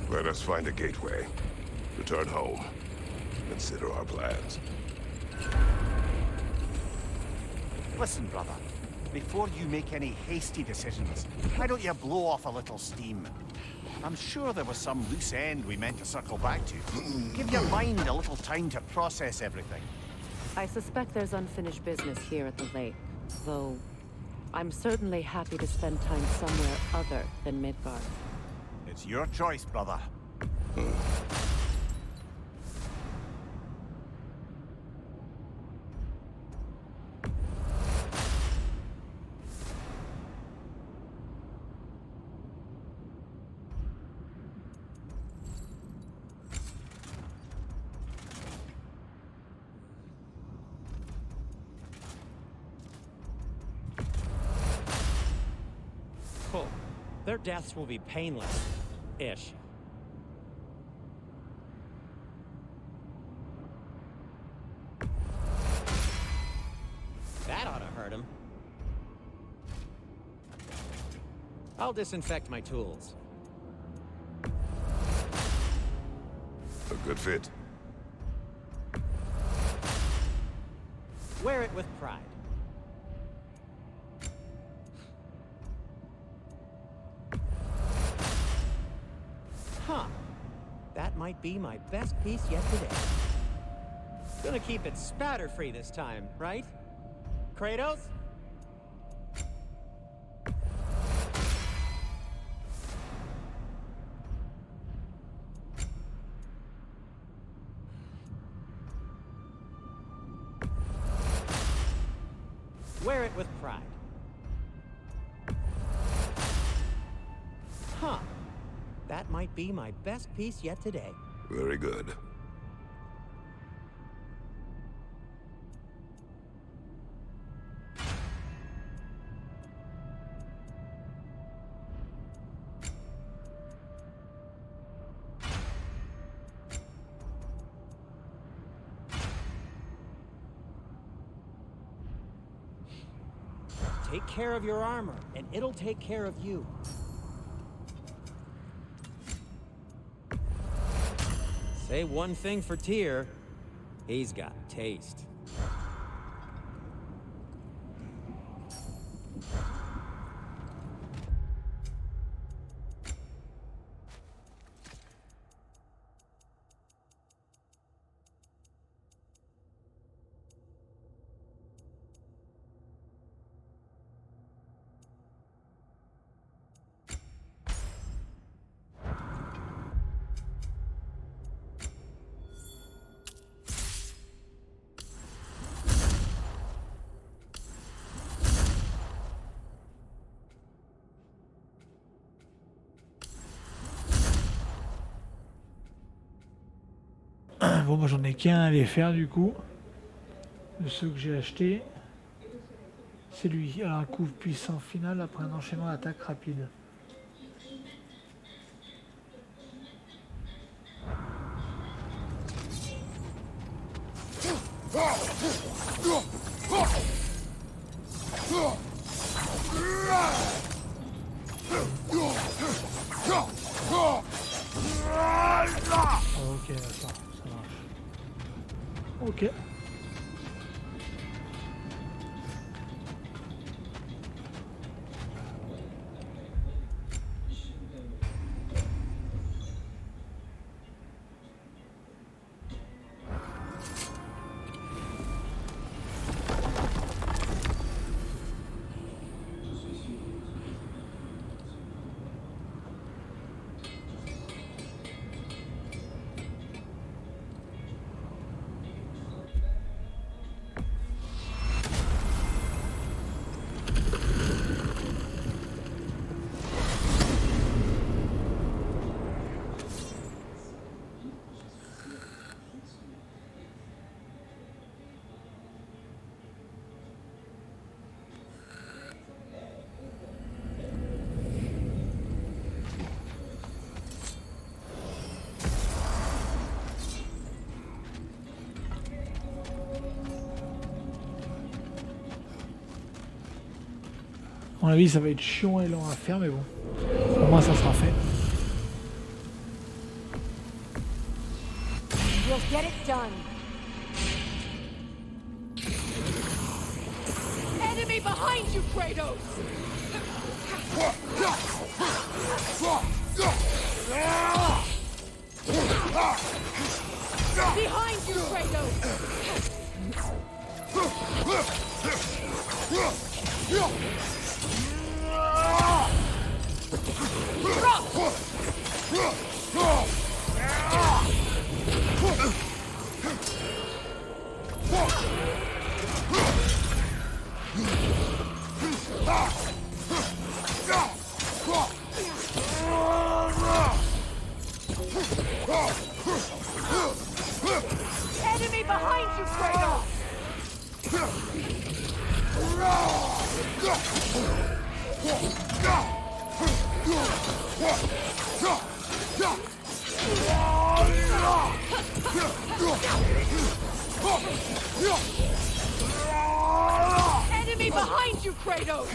Let us find a gateway. Return home. Consider our plans. Listen, brother. Before you make any hasty decisions, why don't you blow off a little steam? I'm sure there was some loose end we meant to circle back to. Give your mind a little time to process everything. I suspect there's unfinished business here at the lake, though I'm certainly happy to spend time somewhere other than Midgard. It's your choice, brother. Their deaths will be painless-ish. That ought to hurt him. I'll disinfect my tools. A good fit. Wear it with pride. Huh. That might be my best piece yet today. Gonna keep it spatter-free this time, right? Kratos? Wear it with pride. Huh. That might be my best piece yet today. Very good. Take care of your armor, and it'll take care of you. Say one thing for Tyr, he's got taste. Bon, moi j'en ai qu'un à aller faire du coup. De ceux que j'ai achetés. C'est lui. Alors un coup puissant final après un enchaînement d'attaque rapide. Ok, d'accord, ça marche. Ok. À mon avis, ça va être chiant et lent à faire, mais bon, au moins ça sera fait. We'll get it done. Enemy behind you, Kratos! Behind you, Kratos! Enemy behind you, Kratos! Enemy behind you, Kratos!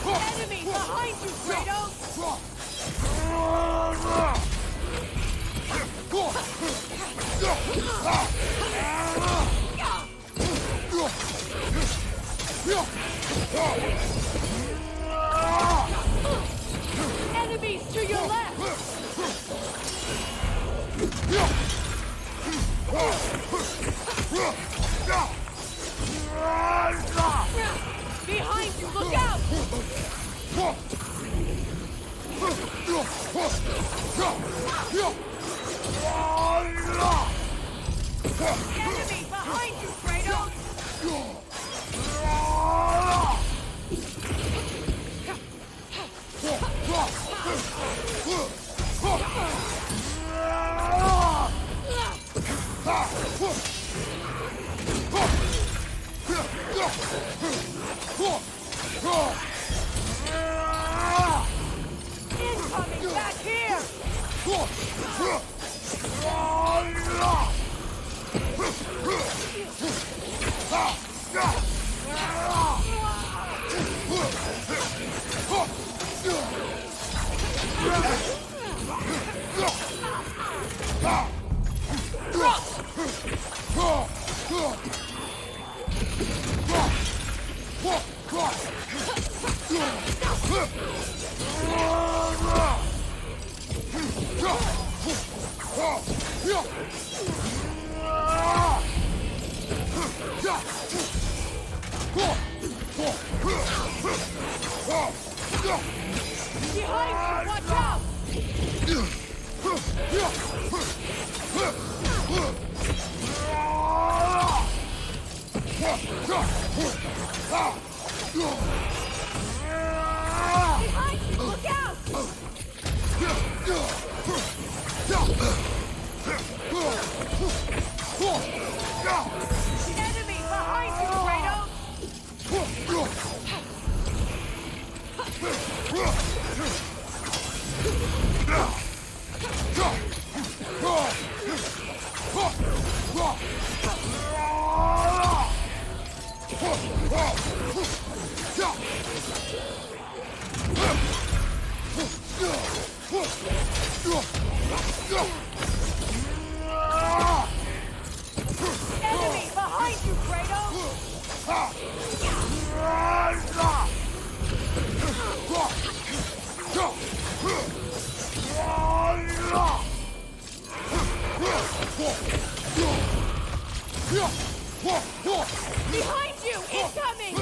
Enemy behind you, Kratos! Enemies to your left! Behind you, look out! Enemy behind you, Kratos! Incoming back here! Behind you, watch out! Behind you, look out! Enemy behind you, Kratos! Enemy behind you, Kratos! Behind you! Incoming!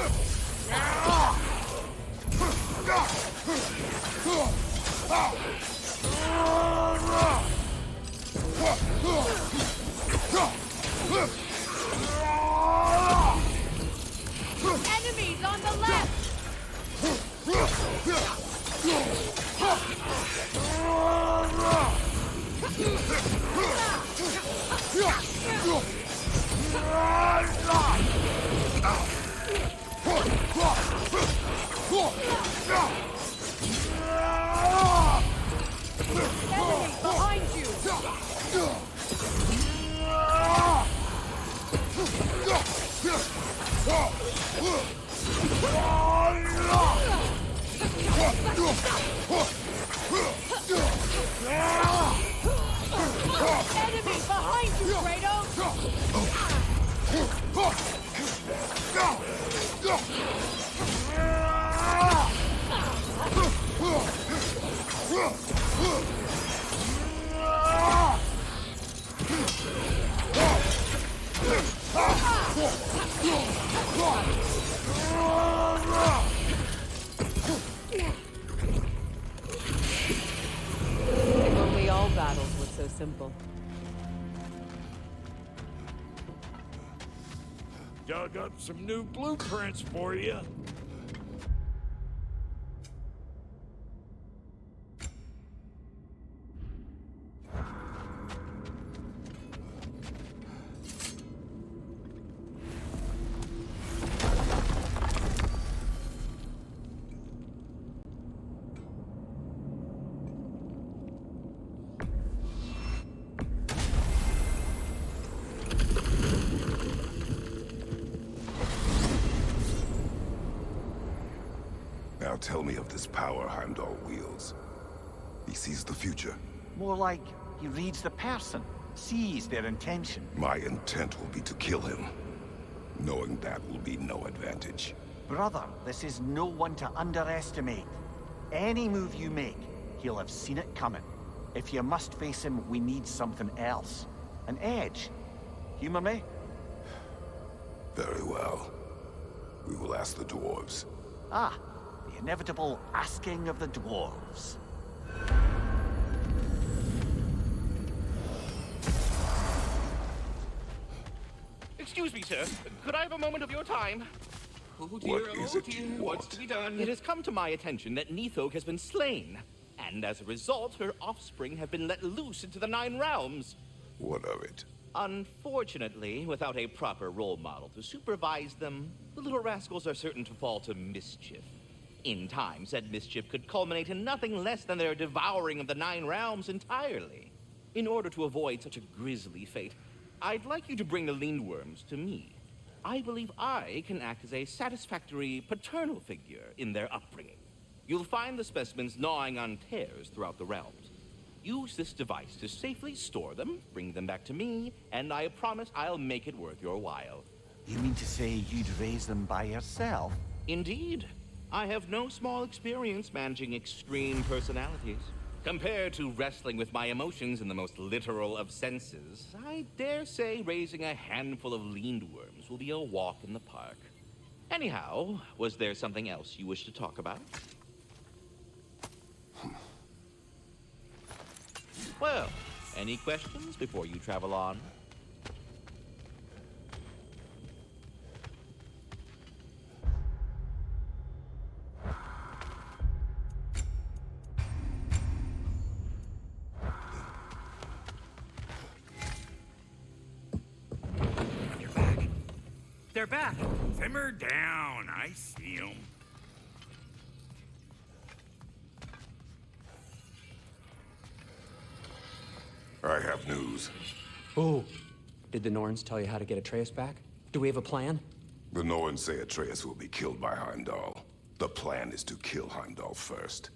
Enemies on the left! Enemy behind you! Enemy behind you, Kratos! Dug up some new blueprints for you. Now tell me of this power Heimdall wields. He sees the future. More like he reads the person, sees their intention. My intent will be to kill him. Knowing that will be no advantage. Brother, this is no one to underestimate. Any move you make, he'll have seen it coming. If you must face him, we need something else. An edge. Humor me? Very well. We will ask the dwarves. Ah, the inevitable asking of the dwarves. Excuse me, sir. Could I have a moment of your time? Oh dear, What is it you what's want? to be done? It has come to my attention that Nithog has been slain, and as a result, her offspring have been let loose into the Nine Realms. What of it? Unfortunately, without a proper role model to supervise them, the little rascals are certain to fall to mischief. In time, said mischief could culminate in nothing less than their devouring of the Nine Realms entirely. In order to avoid such a grisly fate, I'd like you to bring the Lindworms to me. I believe I can act as a satisfactory paternal figure in their upbringing. You'll find the specimens gnawing on tears throughout the realms. Use this device to safely store them, bring them back to me, and I promise I'll make it worth your while. You mean to say you'd raise them by yourself? Indeed. I have no small experience managing extreme personalities. Compared to wrestling with my emotions in the most literal of senses, I dare say raising a handful of Lindworms will be a walk in the park. Anyhow, was there something else you wish to talk about? Well, any questions before you travel on? They're back. Simmer down. I see them. I have news. Oh, did the Norns tell you how to get Atreus back? Do we have a plan? The Norns say Atreus will be killed by Heimdall. The plan is to kill Heimdall first.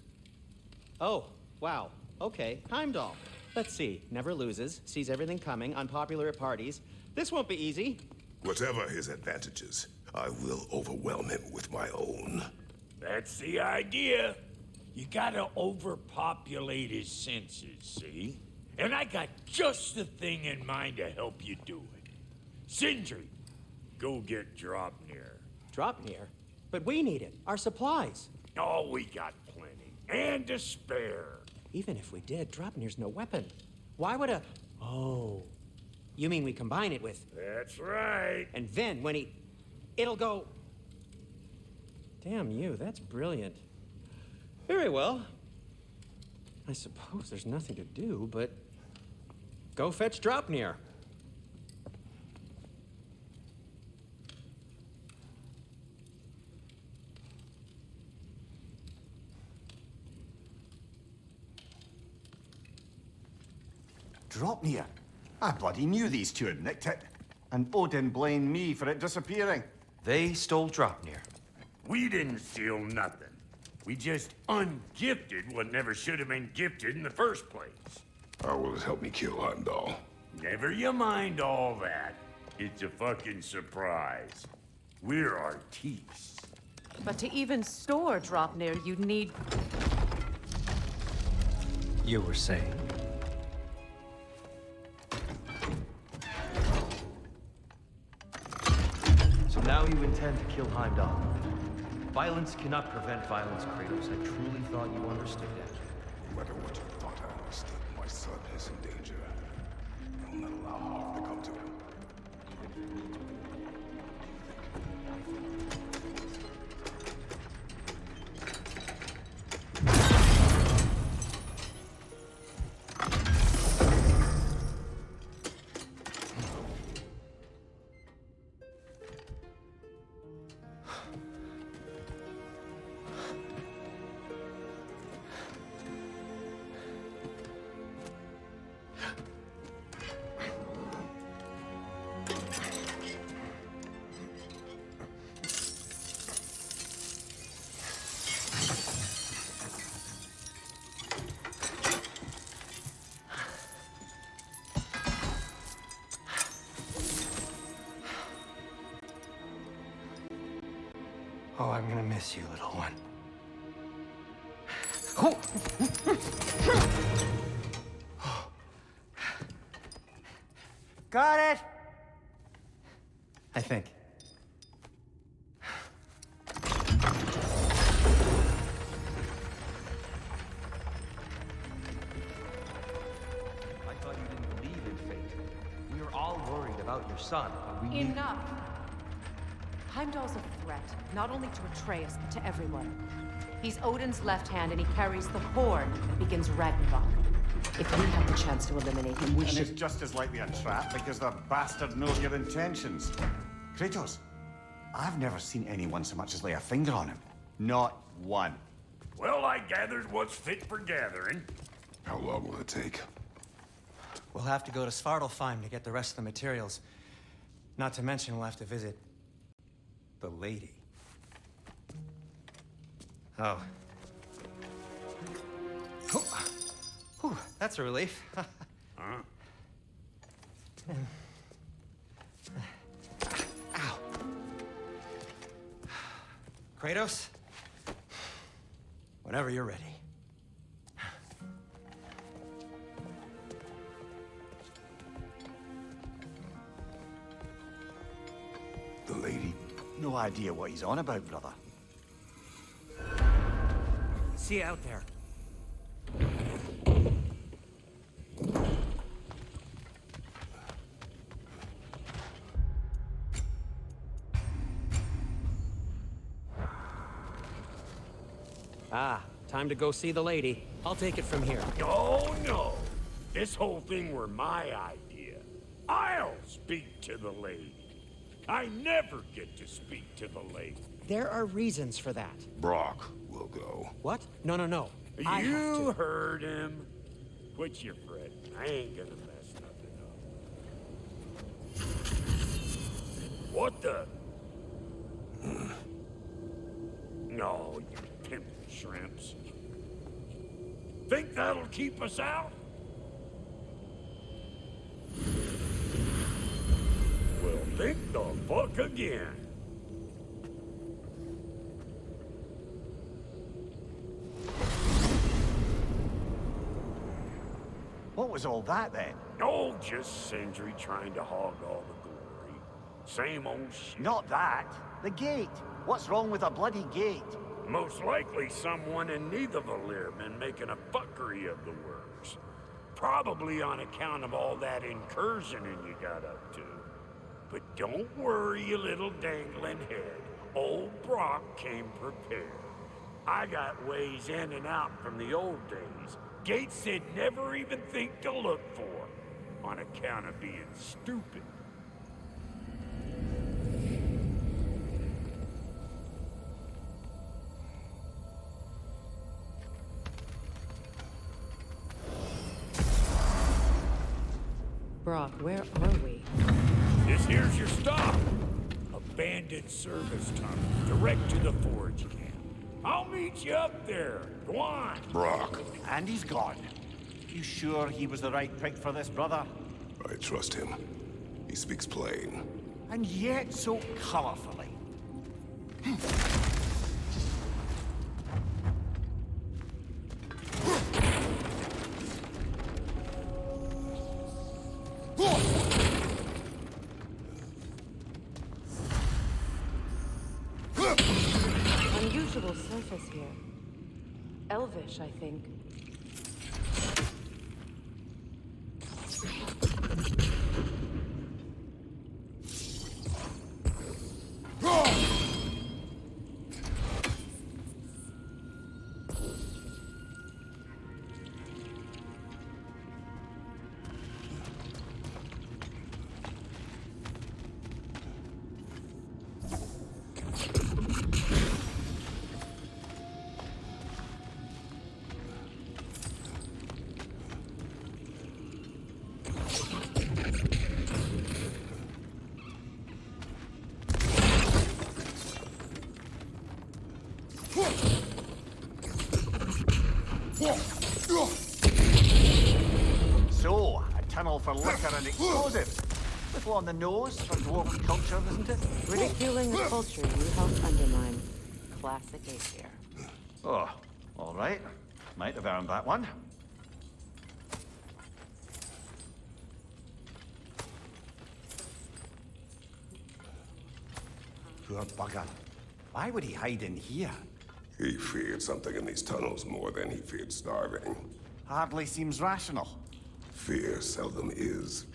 Oh, wow. Okay, Heimdall. Let's see. Never loses, sees everything coming, unpopular at parties. This won't be easy. Whatever his advantages, I will overwhelm him with my own. That's the idea. You gotta overpopulate his senses, see? And I got just the thing in mind to help you do it. Sindri, go get Dropnir. Dropnir? But we need it. Our supplies. Oh, we got plenty. And to spare. Even if we did, Dropnir's no weapon. Why would a... Oh. You mean we combine it with... That's right. And then when he... It'll go... Damn you, that's brilliant. Very well. I suppose there's nothing to do, but... Go fetch Dropnir. Dropnir? I bloody knew these two had nicked it. And Odin blamed me for it disappearing. They stole Dropnir. We didn't steal nothing. We just ungifted what never should have been gifted in the first place. How will it help me kill Heimdall? Never you mind all that. It's a fucking surprise. We're artistes. But to even store Dropnir, you'd need... You were saying? So now you intend to kill Heimdall. Violence cannot prevent violence, Kratos. I truly thought you understood that. No matter what you thought I understood, my son is in danger. I will not allow harm to come to him. Oh, I'm gonna miss you, little one. Got it! I think. I thought you didn't believe in fate. We were all worried about your son, but we knew... Enough! Heimdall's a threat, not only to Atreus, but to everyone. He's Odin's left hand, and he carries the horn that begins Ragnarok. If we have the chance to eliminate him, we And should... it's just as likely a trap because the bastard knows your intentions. Kratos, I've never seen anyone so much as lay a finger on him. Not one. Well, I gathered what's fit for gathering. How long will it take? We'll have to go to Svartalfheim to get the rest of the materials. Not to mention we'll have to visit... the lady. Oh. Whew, that's a relief. Ow. Kratos? Whenever you're ready. The lady? No idea what he's on about, brother. See you out there. Ah, time to go see the lady. I'll take it from here. Oh, no. This whole thing were my idea. I'll speak to the lady. I never get to speak to the lady. There are reasons for that. Brock will go. What? No, no, no. I have You to. heard him. Quit your fretting. I ain't gonna mess nothing up. What the? No, you pimp shrimps. Think that'll keep us out? Well, think the fuck again. What was all that then? Oh, just Sindri trying to hog all the glory. Same old shit. Not that. The gate. What's wrong with a bloody gate? Most likely someone in Nidavellir been making a fuckery of the works. Probably on account of all that incursioning you got up to. But don't worry, you little dangling head. Old Brock came prepared. I got ways in and out from the old days. Gates they'd never even think to look for, on account of being stupid. Brock, where are we? This here's your stop. Abandoned service tunnel, direct to the forge camp. I'll meet you up there. Go on. Brock. And he's gone. You sure he was the right pick for this, brother? I trust him. He speaks plain. And yet so colorfully. Unusual surface here. Elvish, I think. for liquor and explosives. Little on the nose for dwarven culture, isn't it? Ridiculing the culture you helped undermine. Classic Aesir. Oh, all right. Might have earned that one. Poor bugger. Why would he hide in here? He feared something in these tunnels more than he feared starving. Hardly seems rational. Fear seldom is.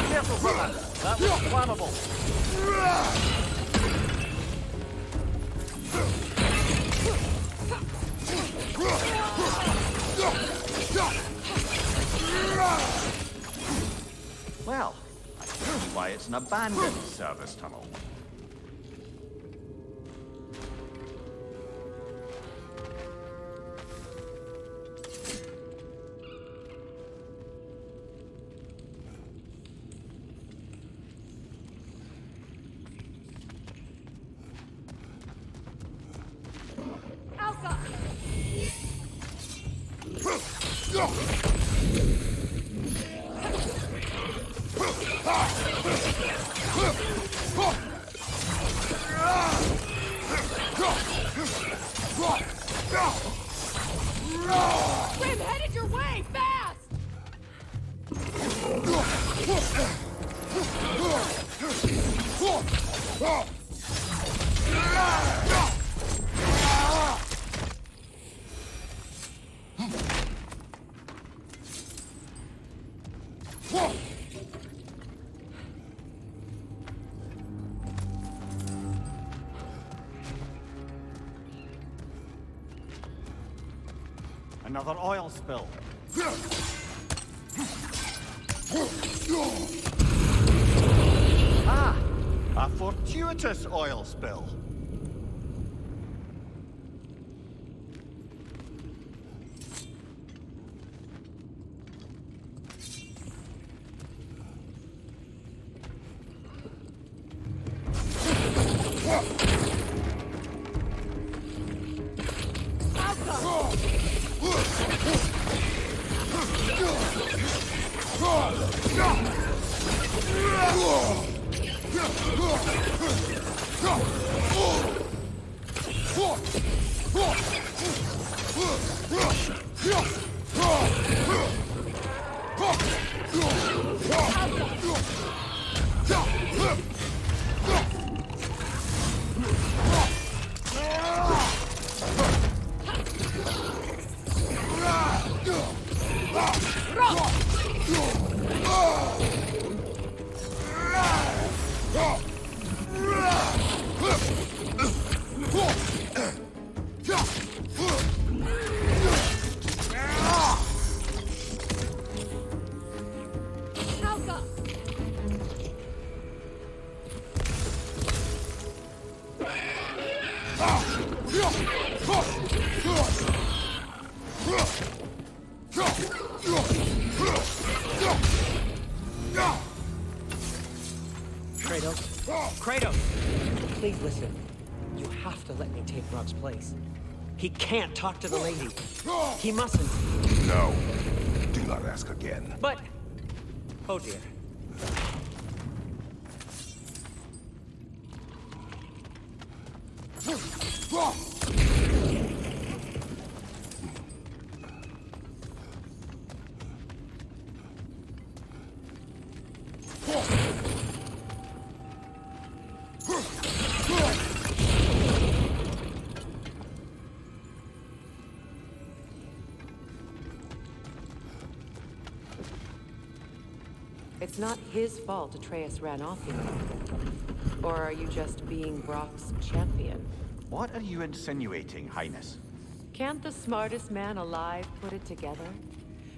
Careful, brother. That was flammable. Well, I see why it's an abandoned service tunnel. Grim, headed your way, fast! Another oil spill. Ah! A fortuitous oil spill. Kratos! Please listen. You have to let me take Rock's place. He can't talk to the lady. He mustn't. No. Do not ask again. But... Oh dear. It's not his fault Atreus ran off, you know. Or are you just being Brock's champion? What are you insinuating, Highness? Can't the smartest man alive put it together?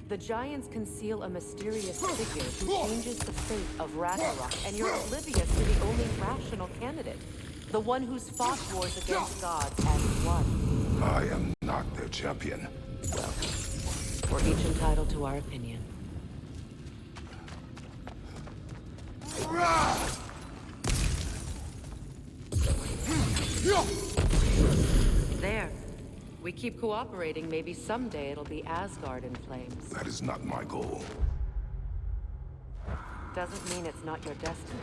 The Giants conceal a mysterious figure who changes the fate of Ragnarok, and you're oblivious to the only rational candidate. The one who's fought wars against gods and won. I am not their champion. Well, we're each entitled to our opinion. There. We keep cooperating, maybe someday it'll be Asgard in flames. That is not my goal. Doesn't mean it's not your destiny.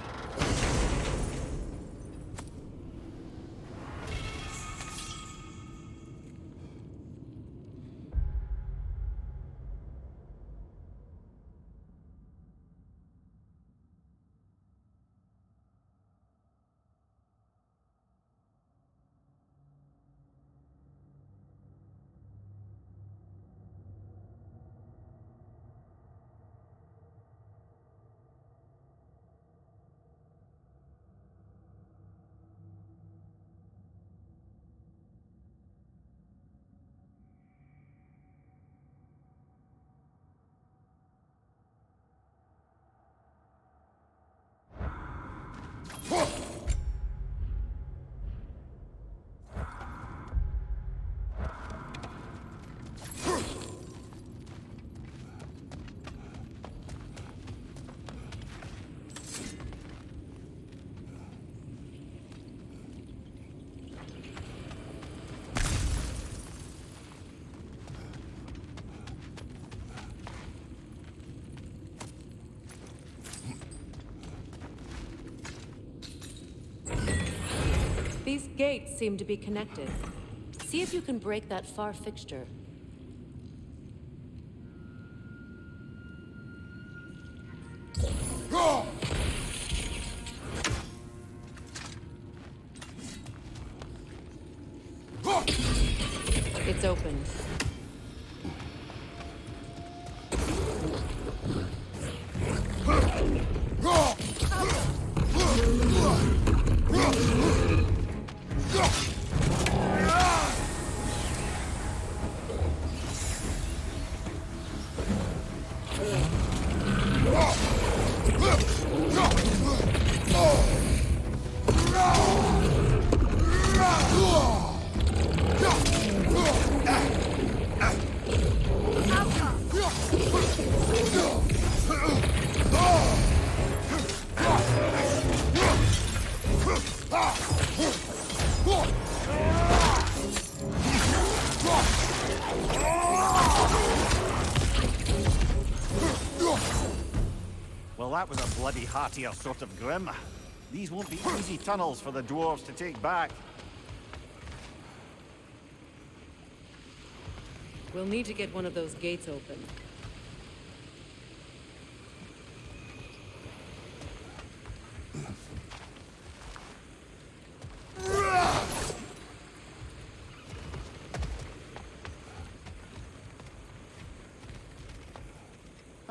These gates seem to be connected. See if you can break that far fixture. It's open. Well, that was a bloody heartier sort of grim. These won't be easy tunnels for the dwarves to take back. We'll need to get one of those gates open.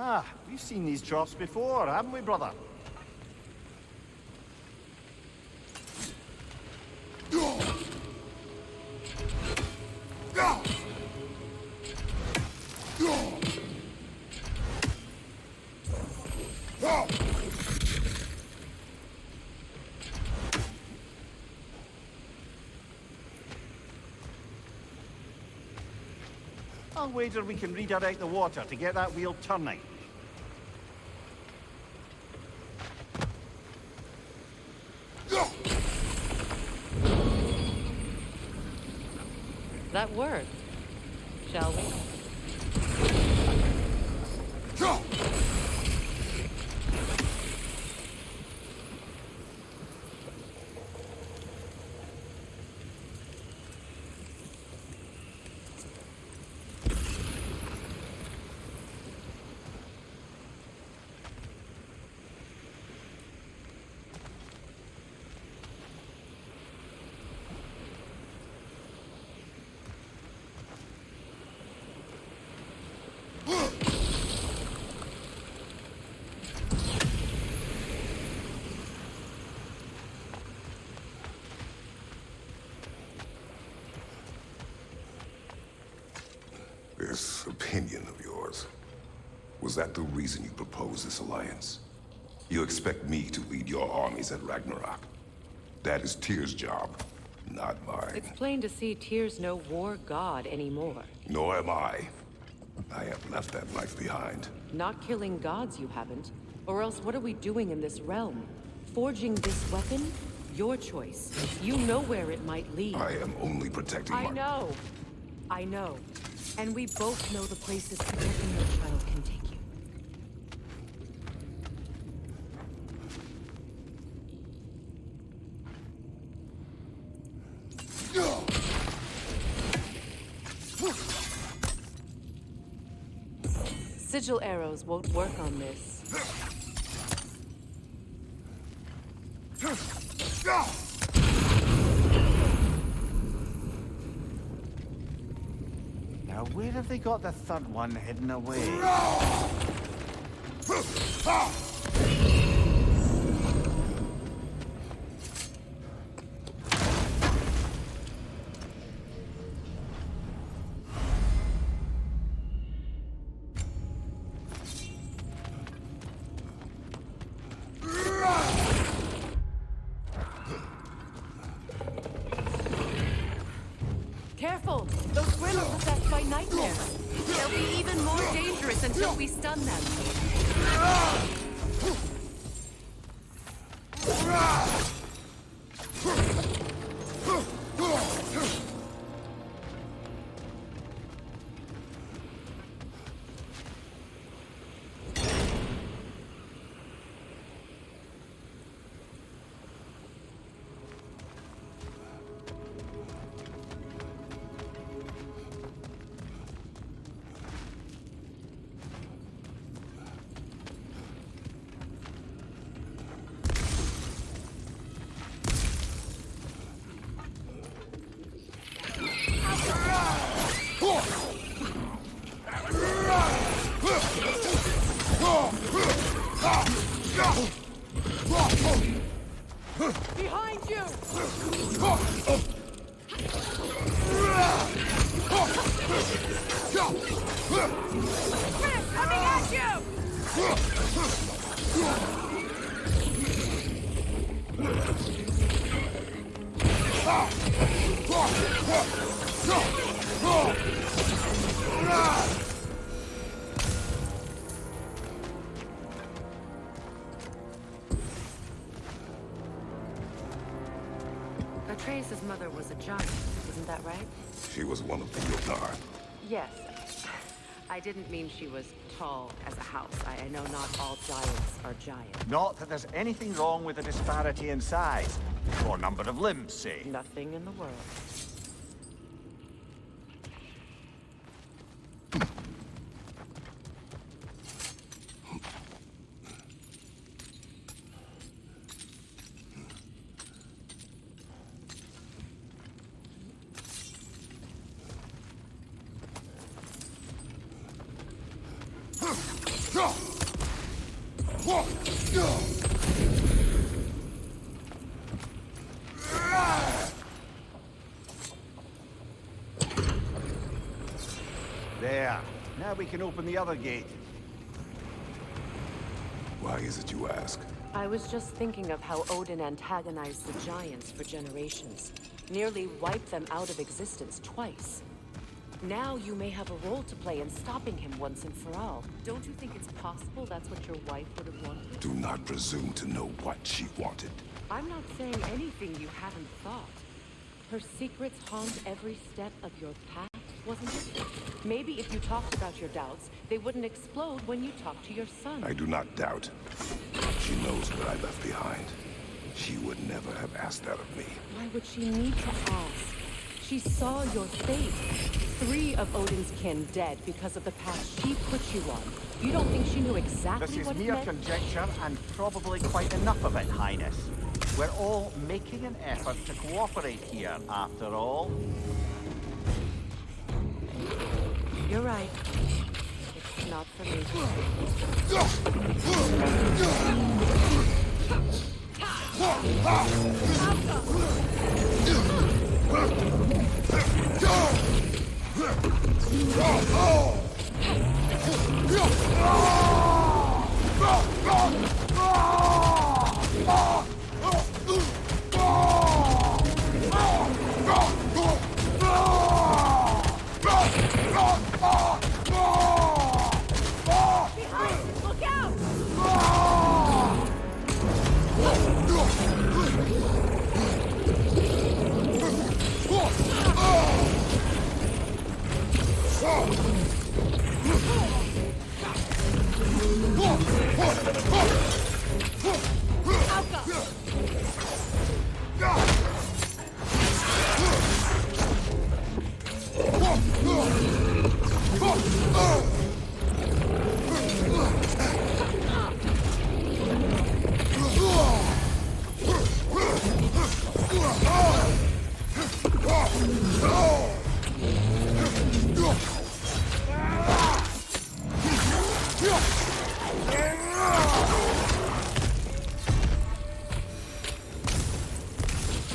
Ah, we've seen these chops before, haven't we, brother? I'll wager we can redirect the water to get that wheel turning. That worked. Shall we? This opinion of yours, was that the reason you proposed this alliance? You expect me to lead your armies at Ragnarok? That is Tyr's job, not mine. It's plain to see Tyr's no war god anymore. Nor am I. I have left that life behind. Not killing gods, you haven't. Or else what are we doing in this realm? Forging this weapon? Your choice. You know where it might lead. I am only protecting I know. I know. And we both know the places protecting your child can take you. Sigil arrows won't work on this. Now, where have they got the third one hidden away? Careful! Those Grimm are possessed by nightmares. They'll be even more dangerous until we stun them. Behind you! Coming at Atreus' mother was a giant, isn't that right? She was one of the Yotar. Yes. I didn't mean she was tall as a house. I know not all giants are giants. Not that there's anything wrong with the disparity in size. Or number of limbs, say. Nothing in the world. There. Now we can open the other gate. Why is it you ask? I was just thinking of how Odin antagonized the giants for generations. Nearly wiped them out of existence twice. Now you may have a role to play in stopping him once and for all. Don't you think it's possible that's what your wife would have wanted? Do not presume to know what she wanted. I'm not saying anything you haven't thought. Her secrets haunt every step of your path, wasn't it? Maybe if you talked about your doubts, they wouldn't explode when you talked to your son. I do not doubt. She knows what I left behind. She would never have asked that of me. Why would she need to ask? She saw your fate. 3 of Odin's kin dead because of the path she put you on. You don't think she knew exactly This is what it mere meant? conjecture, and probably quite enough of it, Highness. We're all making an effort to cooperate here, after all. You're right. It's not for me. Oh!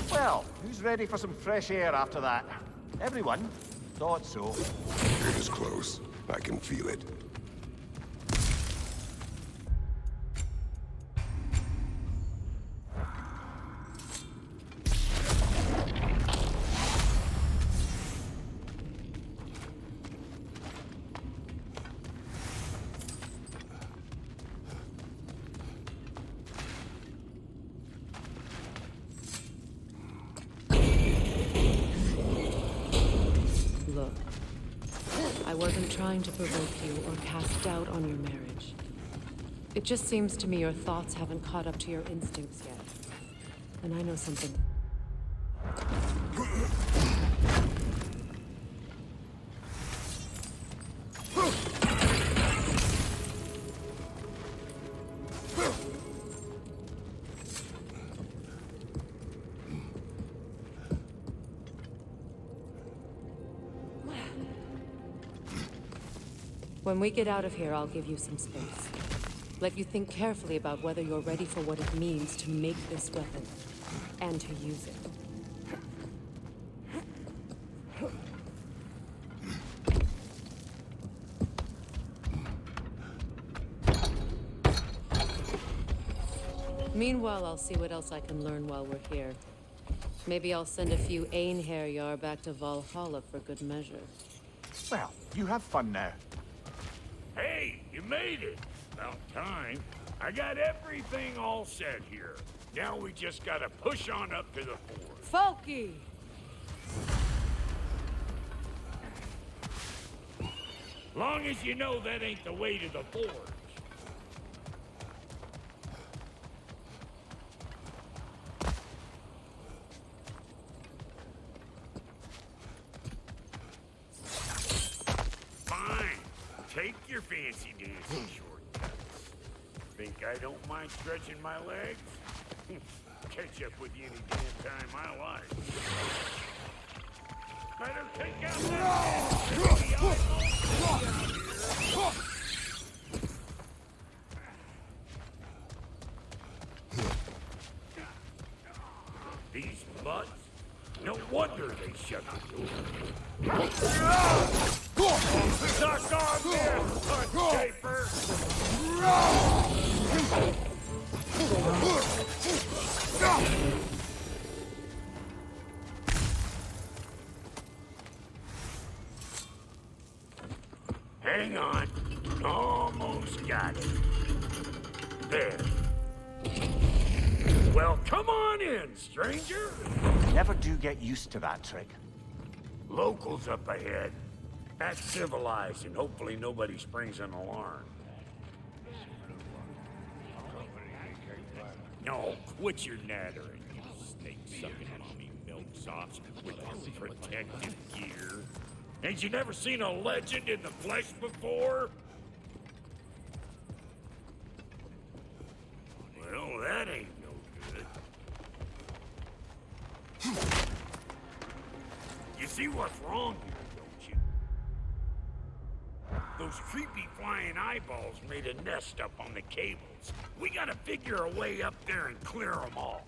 Well, who's ready for some fresh air after that? Everyone? Thought so. It is close. I can feel it. Look, I wasn't trying to provoke you or cast doubt on your marriage. It just seems to me your thoughts haven't caught up to your instincts yet. And I know something. When we get out of here, I'll give you some space. Let you think carefully about whether you're ready for what it means to make this weapon, and to use it. Meanwhile, I'll see what else I can learn while we're here. Maybe I'll send a few Einherjar back to Valhalla for good measure. Well, you have fun now. Hey, you made it. About time. I got everything all set here. Now we just gotta push on up to the fort. Falky! Long as you know that ain't the way to the forge. Fine. Take your fancy dancing shortcuts. Think I don't mind stretching my legs? Catch up with you any damn time I like. Better take out these butts? No wonder they shut the door. Suck on this, butt shaper! Hang on. Almost got it. There. Well, come on in, stranger. Never do get used to that trick. Locals up ahead. Act civilized and hopefully nobody springs an alarm. No, quit your nattering, you snake-sucking mommy milksops with your protective gear. Ain't you never seen a legend in the flesh before? Well, that ain't no good. You see what's wrong here, don't you? Those creepy flying eyeballs made a nest up on the cables. We gotta figure a way up there and clear them all.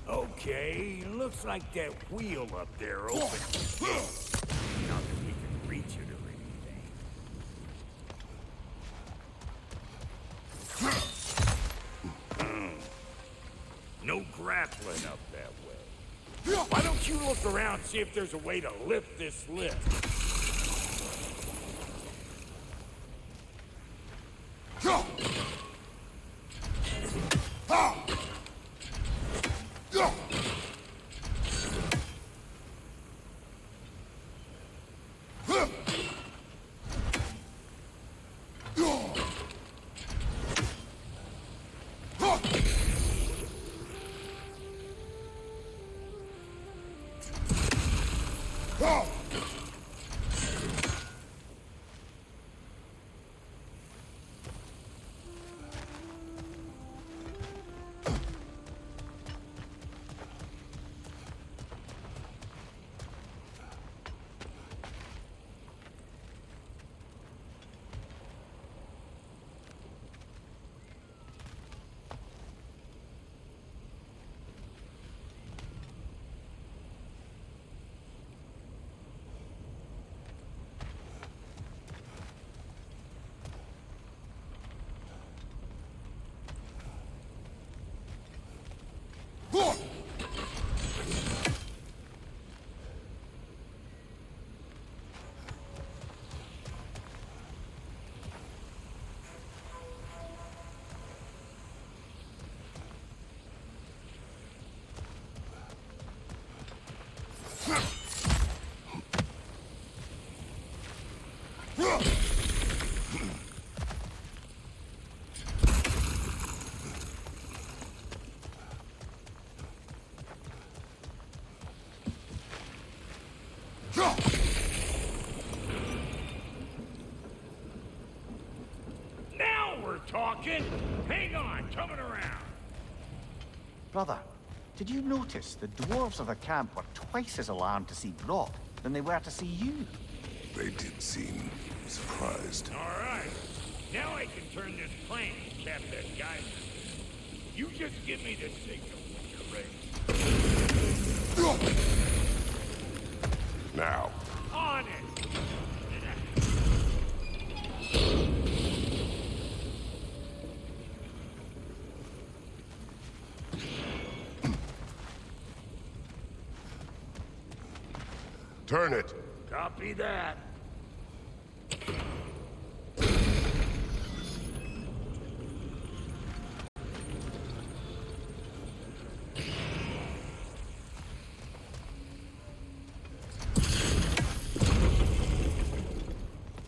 Okay, looks like that wheel up there opened the gate. Not that we can reach it or anything. No grappling up that way. Why don't you look around, see if there's a way to lift this lift? Now we're talking! Hang on, coming around. Brother, did you notice the dwarves of the camp were twice as alarmed to see Brock than they were to see you? They did seem surprised. All right. Now I can turn this crank and cap that guy. You just give me the signal when you're ready. Now. On it! Turn it. Copy that.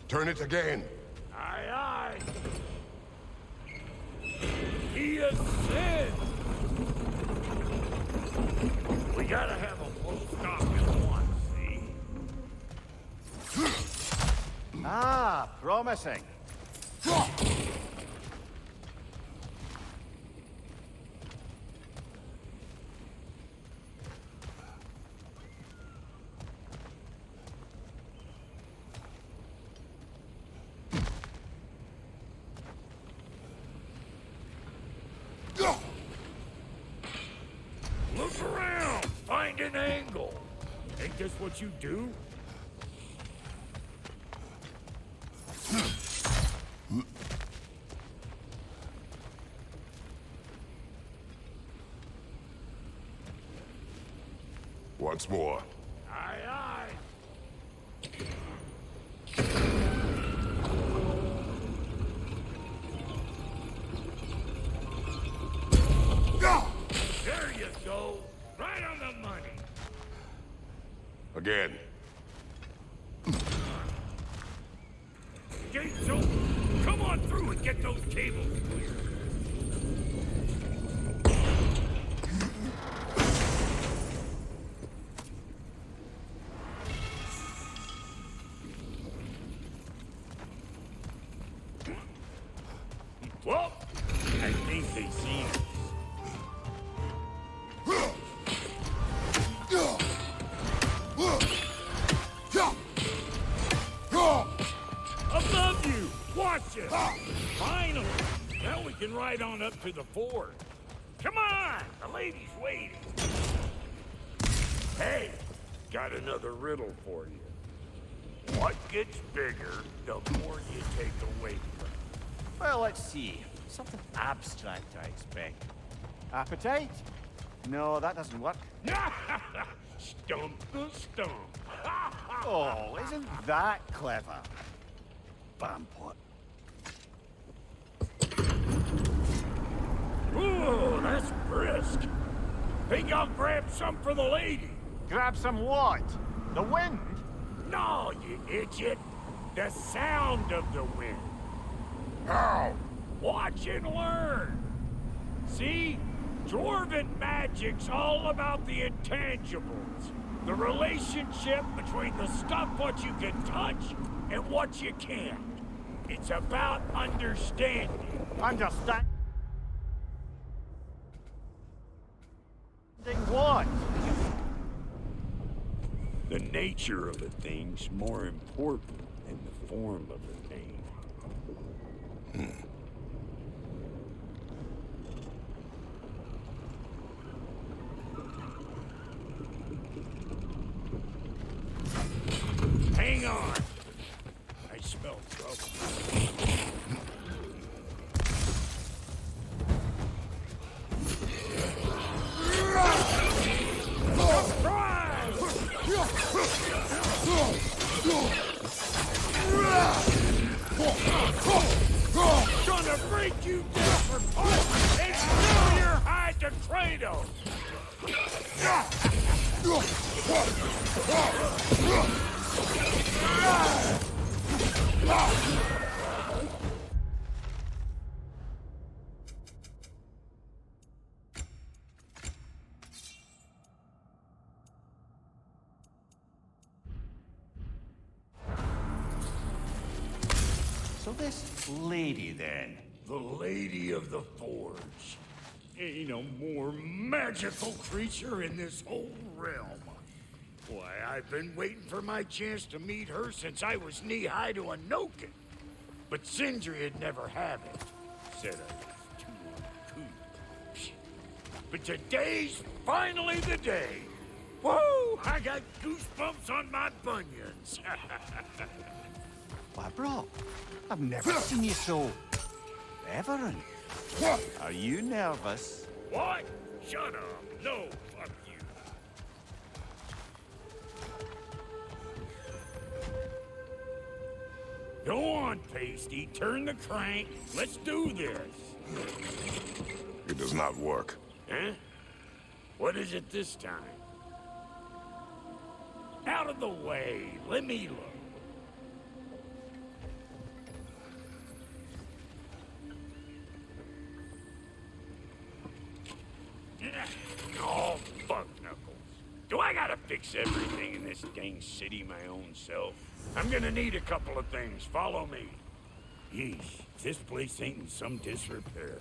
Turn it again. Aye, aye. He ascends. We gotta have a full stop at once, see? Ah, promising. Look around! Find an angle! Ain't this what you do? Once more. Aye, aye. There you go. Right on the money. Again. Gates open. Come on through and get those tables cleared. Well, I think they seen us. Above you! Watch it! Finally! Now we can ride on up to the fort. Come on! The lady's waiting. Hey, got another riddle for you. What gets bigger, the more you take away from it? Well, let's see. Something abstract, I expect. Appetite? No, that doesn't work. Stump the stump. Oh, isn't that clever? Bampot. Ooh, that's brisk. Think I'll grab some for the lady. Grab some what? The wind? No, you idiot. The sound of the wind. How? Watch and learn. See? Dwarven magic's all about the intangibles. The relationship between the stuff what you can touch and what you can't. It's about understanding. Understand? What? The nature of a thing's more important than the form of a thing. Hang on. I smell trouble. Gonna break you down for parts and steal your hide to Kratos! So this lady, then? The Lady of the Forge. Ain't no more magical creature in this whole realm. Why, I've been waiting for my chance to meet her since I was knee-high to a Noken. But Sindri would never have it. Said I was too uncouth. But today's finally the day. Whoa! I got goosebumps on my bunions. Why, bro, I've never seen you so reverent. Are you nervous? What? Shut up. No, fuck you. Go on, Pasty. Turn the crank. Let's do this. It does not work. Huh? What is it this time? Out of the way. Let me look. Oh, fuck knuckles. Do I gotta fix everything in this dang city my own self? I'm gonna need a couple of things. Follow me. Yeesh, if this place ain't in some disrepair.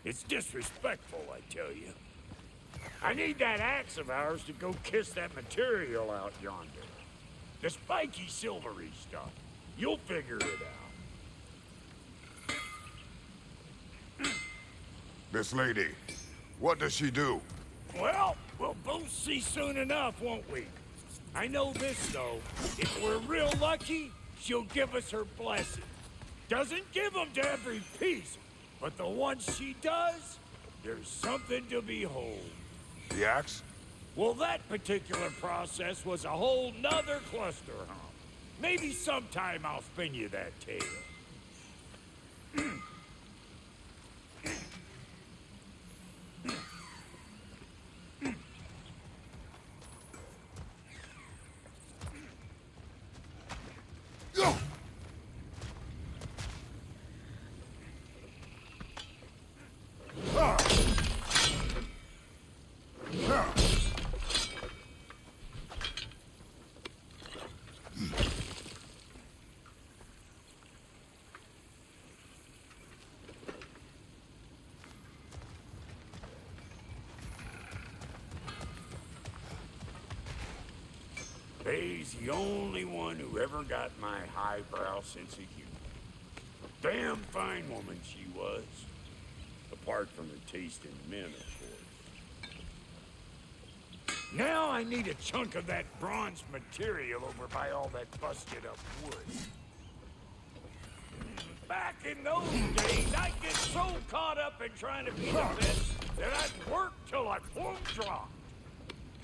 It's disrespectful, I tell you. I need that axe of ours to go kiss that material out yonder. The spiky silvery stuff. You'll figure it out. This lady, what does she do? Well, we'll both see soon enough, won't we? I know this, though. If we're real lucky, she'll give us her blessing. Doesn't give them to every piece, but the ones she does, there's something to behold. The axe? Well, that particular process was a whole nother cluster hump. Maybe sometime I'll spin you that tale. Faye's the only one who ever got my highbrow sense of humor. Damn fine woman she was. Apart from her taste in men, of course. Now I need a chunk of that bronze material over by all that busted up wood. Back in those days, I'd get so caught up in trying to be the best that I'd work till I plumb dropped.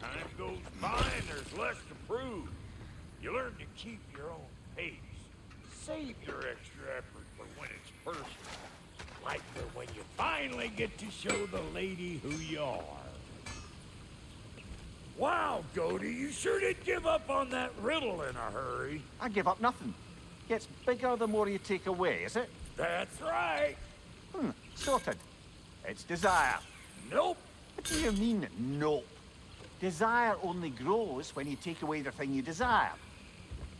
Time goes by and there's less to prove. You learn to keep your own pace. Save your extra effort for when it's personal. Like for when you finally get to show the lady who you are. Wow, Goody, you sure did give up on that riddle in a hurry. I give up nothing. Gets bigger the more you take away, is it? That's right. Sorted. It's desire. Nope. What do you mean, nope? Desire only grows when you take away the thing you desire.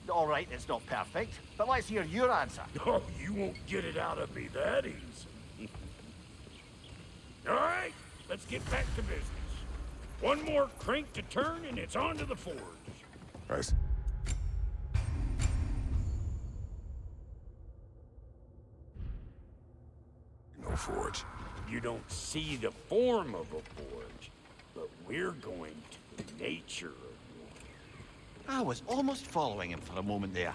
All right, it's not perfect, but let's hear your answer. Oh, you won't get it out of me that easy. All right, let's get back to business. One more crank to turn and it's on to the forge. Nice. No forge. You don't see the form of a forge, but we're going to the nature of one. I was almost following him for a moment there.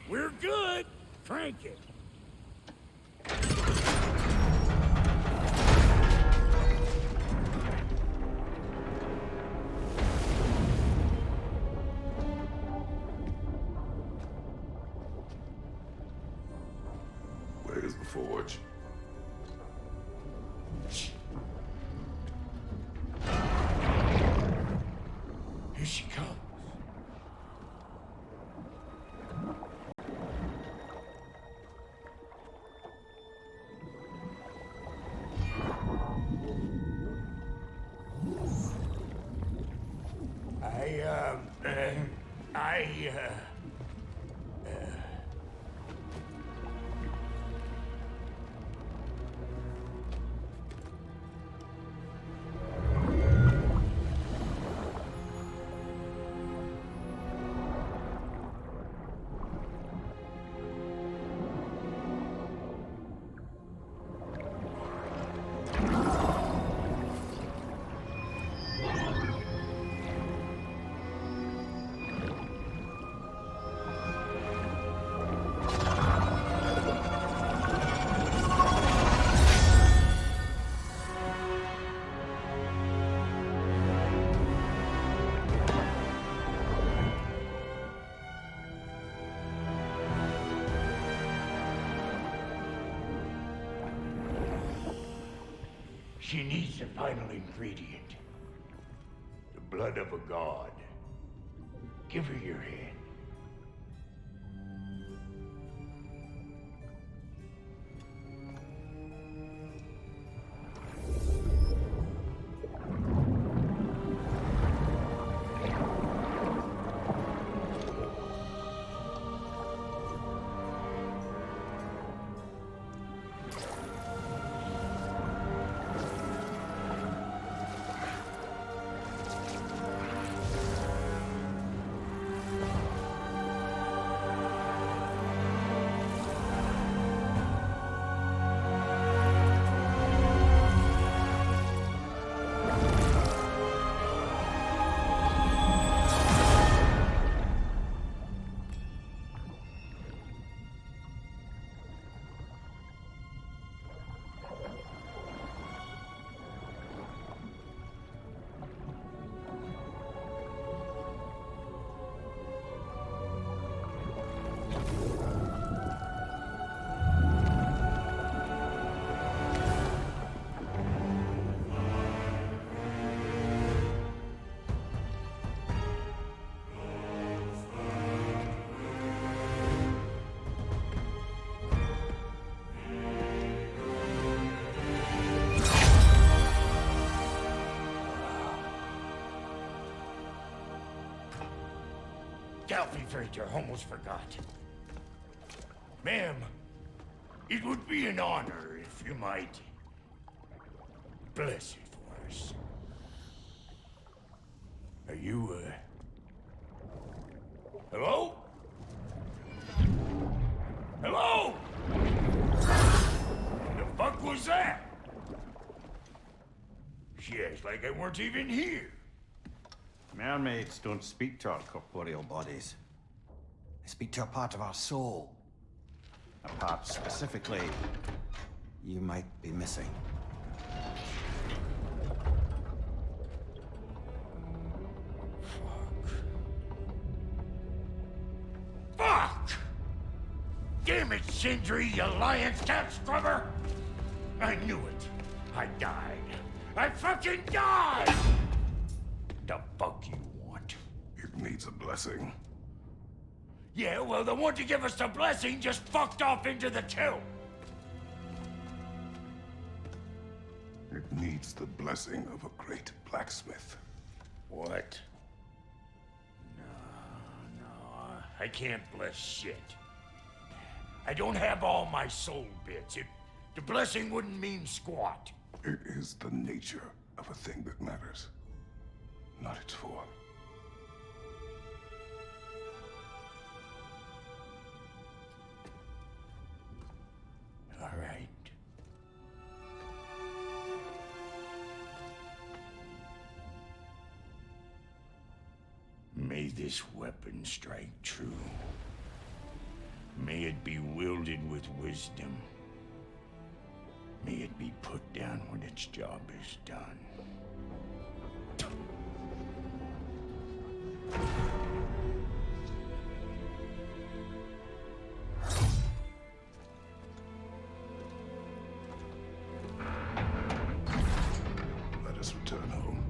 We're good. Crank it. Where's the forge? Here she comes. She needs the final ingredient. The blood of a god. Give her your hand. Galvifrater almost forgot. Ma'am, it would be an honor if you might bless it for us. Are you, hello? Hello? The fuck was that? She acts like I weren't even here. Mermaids don't speak to our corporeal bodies. They speak to a part of our soul. A part specifically you might be missing. Fuck! Damn it, Sindri, you lion cat scrubber! I knew it. I died. I fucking died! The fuck you want? It needs a blessing. Yeah, well, the one to give us the blessing just fucked off into the tomb. It needs the blessing of a great blacksmith. What? No, I can't bless shit. I don't have all my soul bits. The blessing wouldn't mean squat. It is the nature of a thing that matters, not its form. All right. May this weapon strike true. May it be wielded with wisdom. May it be put down when its job is done. Let us return home.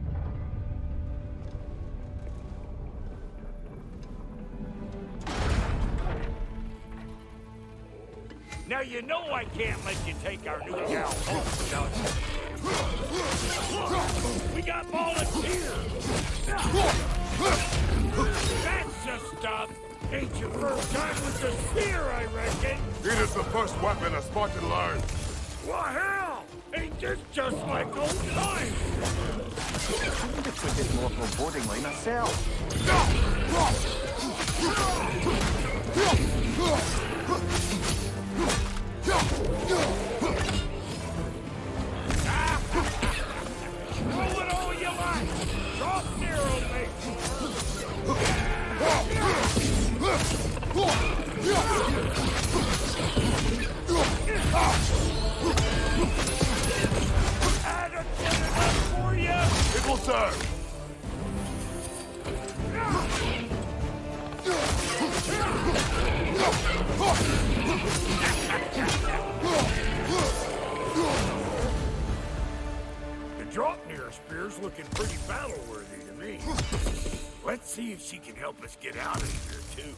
Now you know I can't let you take our new gal home, don't you? We got volunteers! That's the stuff! Ain't your first time with the spear, I reckon! It is the first weapon a Spartan learned. Well, hell! Ain't this just like old times? This would get more forebodingly myself. Roll it all you like! Drop narrow, mate! Add good enough for you! It will serve. The Draupnir spear's looking pretty battle-worthy to me. Let's see if she can help us get out of here, too.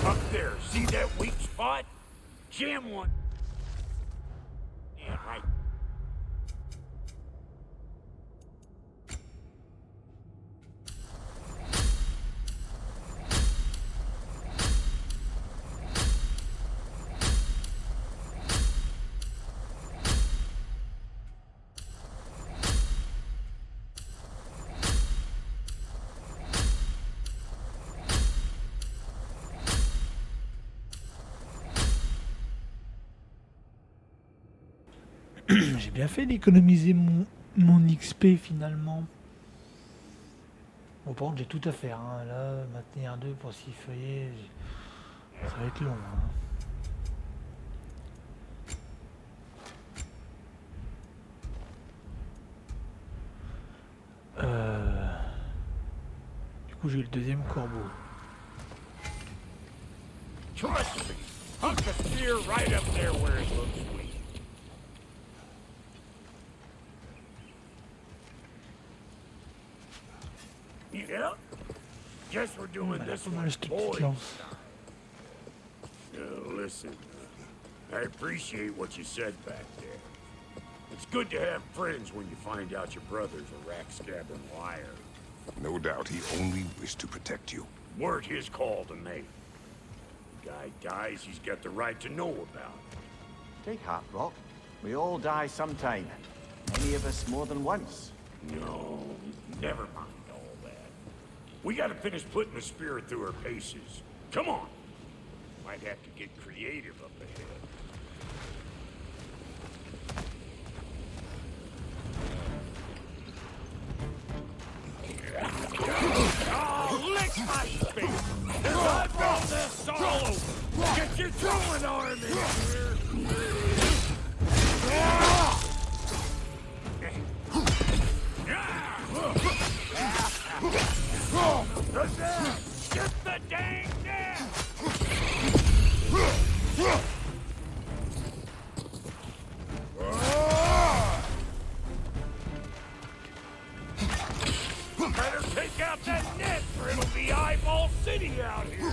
Up there, see that weak spot? Jam one. Yeah, right. J'ai bien fait d'économiser mon XP finalement. Bon, par contre, j'ai tout à faire. Hein. Là, maintenir 2 pour 6 feuillets, ça va être long. Hein. Du coup, j'ai eu le deuxième corbeau. Trust me, huck the spear right up there where it looks weak. Yeah. Guess we're doing this one, boys. Listen, I appreciate what you said back there. It's good to have friends when you find out your brother's a rack-scabbing liar. No doubt he only wished to protect you. Weren't his call to make. The guy dies, he's got the right to know about it. Take heart, Rock. We all die sometime. Many of us more than once. No, never mind all that. We gotta finish putting the spirit through her paces. Come on. Might have to get creative up ahead. Oh, lick my face! I brought this all over! Get your throwing arm in here! Get the dang net! Better take out that net, or it'll be eyeball city out here.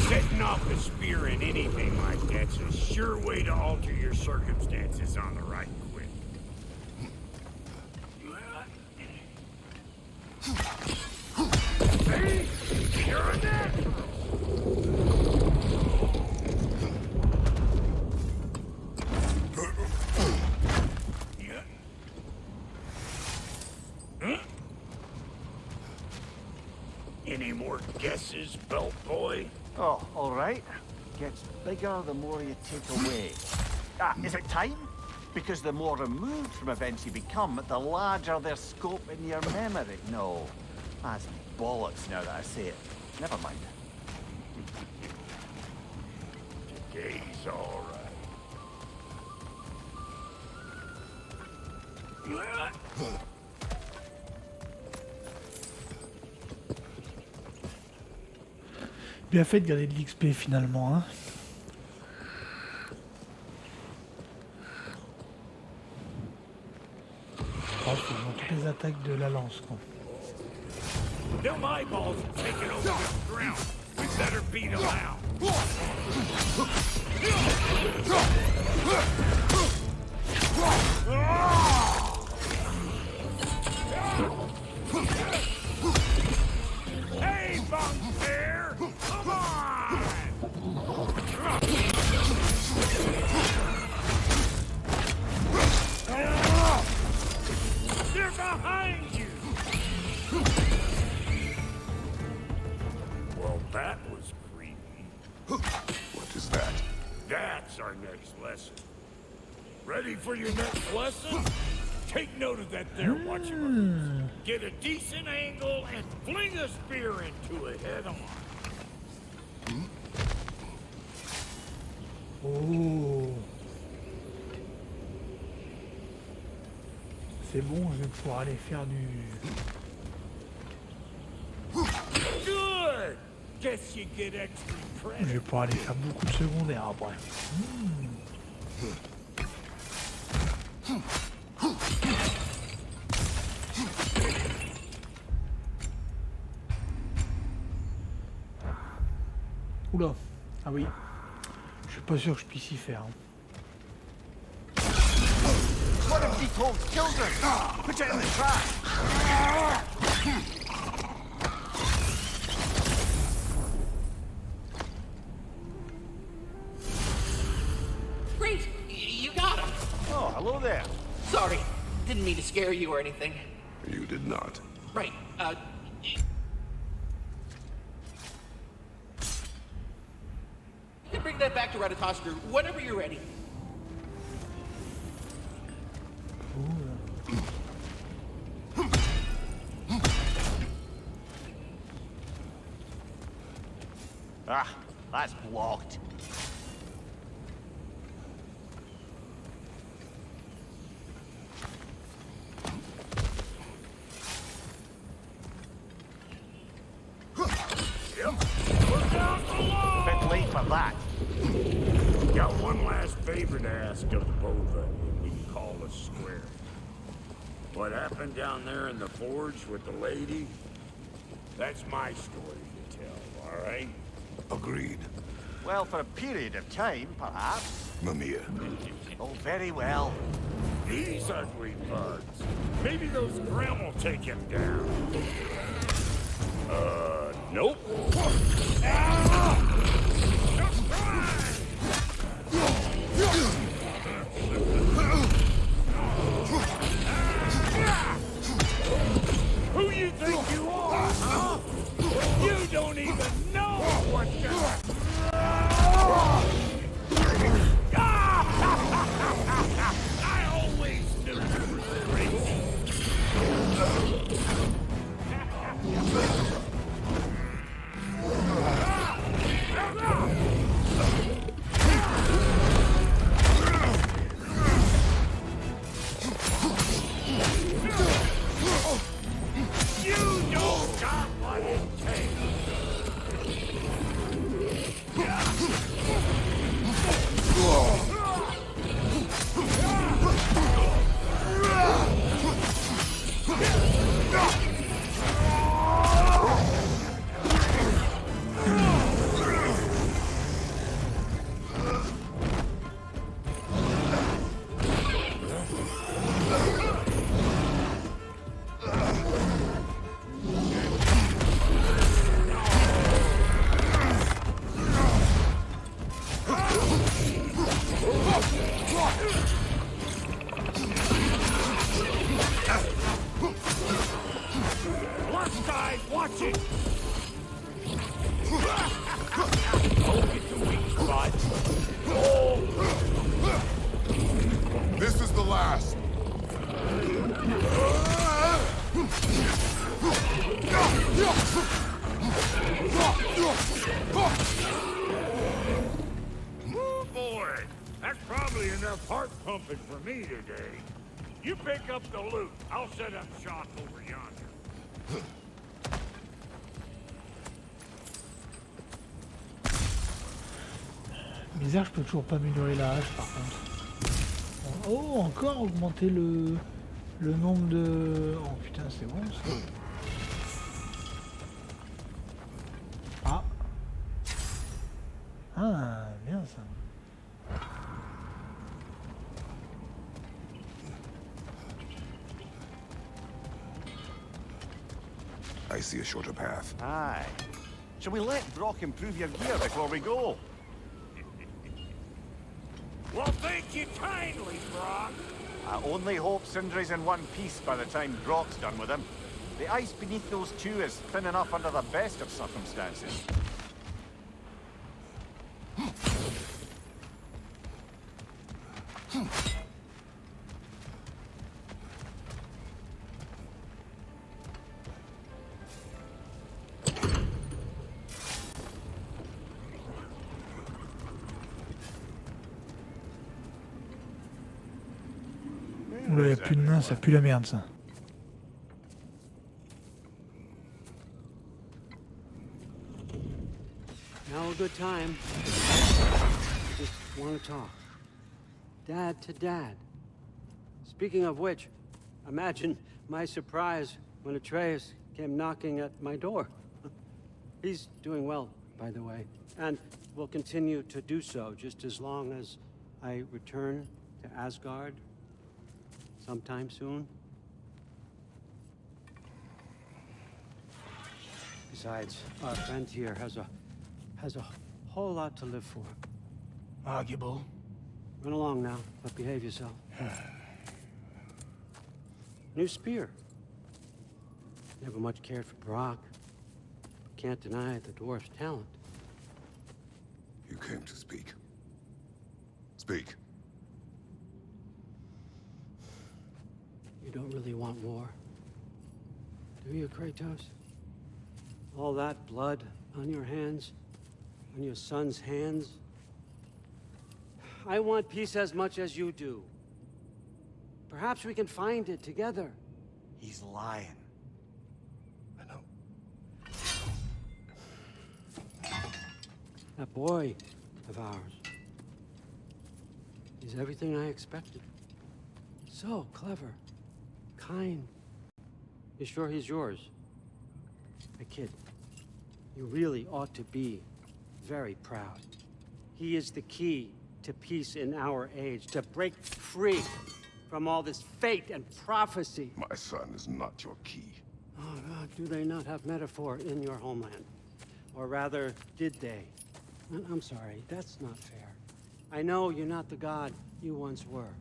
Setting off a spear in anything like that's a sure way to alter your circumstances on the right quick. See? You're a natural! Huh? Any more guesses, belt boy? Oh, all right. Gets bigger the more you take away. Is it time? Because the more removed from events you become, the larger their scope in your memory. No, that's bollocks now that I say it. Never mind. Today's all right. Bien fait de garder de l'XP finalement, hein. Oh, c'est dans toutes les attaques de la lance, quoi. Them eyeballs are taking over the ground. We better beat them out. Hey, Bugbear! Come on! They're behind you! Well, that was creepy. What is that? That's our next lesson. Ready for your next lesson? Take note of that there watching. Get a decent angle and fling a spear into it head on. Oh. C'est bon, je vais pouvoir aller faire du... Good! Guess you get extra Je credit. vais pouvoir aller faire beaucoup de secondaires après. Oula, ah oui, je suis pas sûr que je puisse y faire. What have you told children? Put it in the trash! Great! You got him! Oh, hello there. Sorry, didn't mean to scare you or anything. You did not. Right, you can bring that back to Ratatoskr whenever you're ready. Ah, that's blocked. Bit late for that. Got one last favor to ask of both of you. We can call us square. What happened down there in the forge with the lady? That's my story to tell, all right? Agreed. Well, for a period of time, perhaps. Mamiya. Oh, very well. These ugly bugs. Maybe those Grim will take him down. Nope. Who you think you are, huh? You don't even know what's gonna... I always knew you were crazy. You don't got what it Left side, watch it! Don't get the weak spot. This is the last. Oh boy, that's probably enough heart pumping for me today. You pick up the loot. I'll set up shop over yonder. Bizarre, je peux toujours pas améliorer la hache par contre. Oh, encore augmenter le nombre de... Oh putain, c'est bon ça. Ah. Ah, bien ça. I see a shorter path. Aye. Shall we let Brock improve your gear before we go? Well, thank you kindly, Brock. I only hope Sindri's in one piece by the time Brock's done with him. The ice beneath those two is thin enough under the best of circumstances. Oula, y a plus de nains, ça pue la merde ça. Now a good time. Just want to talk. Dad to dad. Speaking of which, imagine my surprise when Atreus came knocking at my door. He's doing well, by the way, and will continue to do so just as long as I return to Asgard sometime soon. Besides, our friend here has a whole lot to live for. Arguable. Run along now, but behave yourself. New spear. Never much cared for Brock. Can't deny the dwarf's talent. You came to speak. Speak. You don't really want war, do you, Kratos? All that blood on your hands, on your son's hands. I want peace as much as you do. Perhaps we can find it together. He's lying. I know. That boy of ours. He's everything I expected. So clever. Kind. You sure he's yours? Hey, kid, you really ought to be very proud. He is the key to peace in our age, to break free from all this fate and prophecy. My son is not your key. Oh, God, do they not have metaphor in your homeland? Or rather, did they? I'm sorry, that's not fair. I know you're not the god you once were.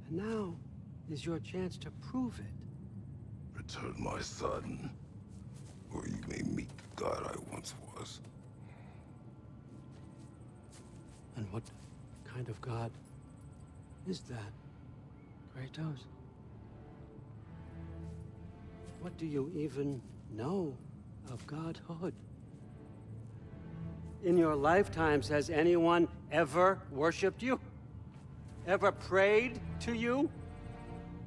And now is your chance to prove it. Return my son, or you may meet the god I once was. And what kind of god is that, Kratos? What do you even know of godhood? In your lifetimes, has anyone ever worshipped you? Ever prayed to you?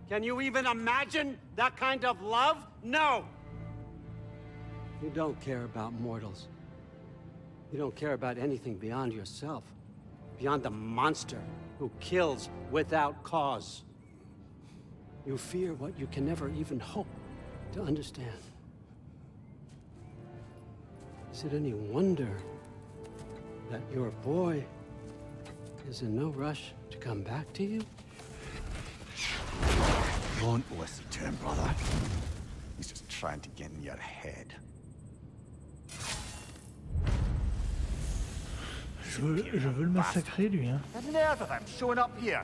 Can you even imagine that kind of love? No! You don't care about mortals. You don't care about anything beyond yourself. Beyond the monster who kills without cause. You fear what you can never even hope to understand. Is it any wonder that your boy is in no rush to come back to you? Don't listen to him, brother. He's just trying to get in your head. Je veux le massacrer, lui, hein. The nerve of him showing up here.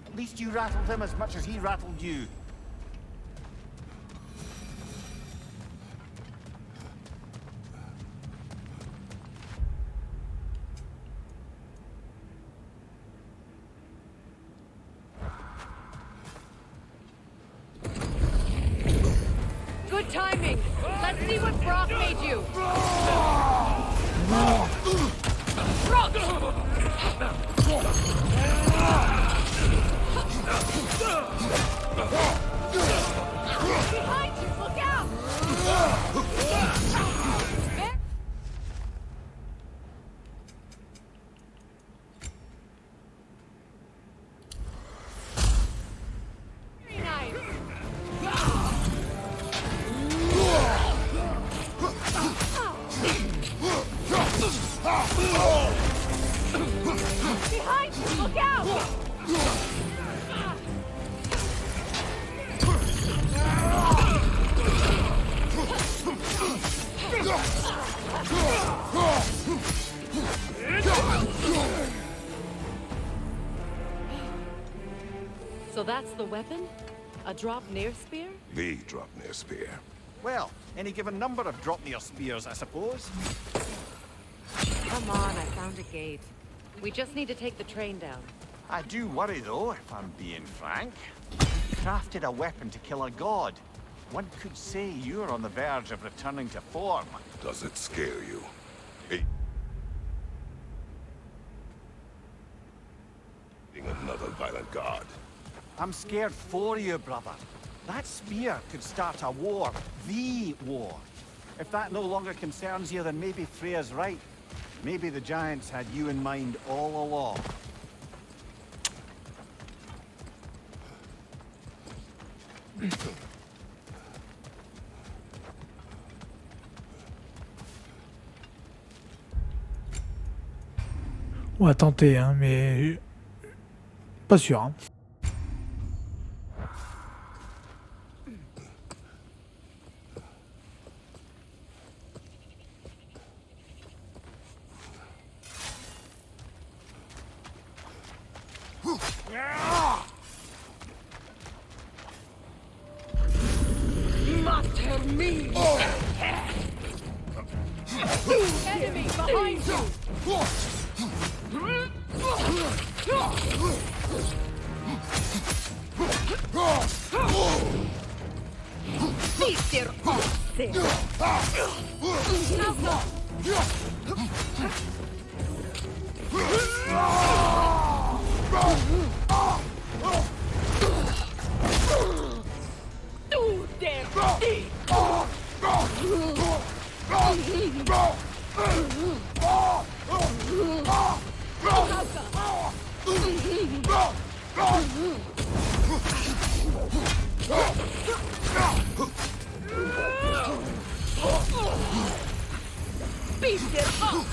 At least you rattled him as much as he rattled you. Good timing. Let's see what Brock made you. Brock! Behind you! Look out! Very nice. Behind you! Look out! So that's the weapon? A drop-near spear? The drop-near spear. Well, any given number of drop-near spears, I suppose. Come on, I found a gate. We just need to take the train down. I do worry, though, if I'm being frank. You crafted a weapon to kill a god. One could say you're on the verge of returning to form. Does it scare you? Being another violent god. I'm scared for you, brother. That spear could start a war. The war. If that no longer concerns you, then maybe Freya's right. Maybe the Giants had you in mind all along. On va tenter, hein, mais pas sûr. Hein. Mater me! Enemy behind you! Sitter Du der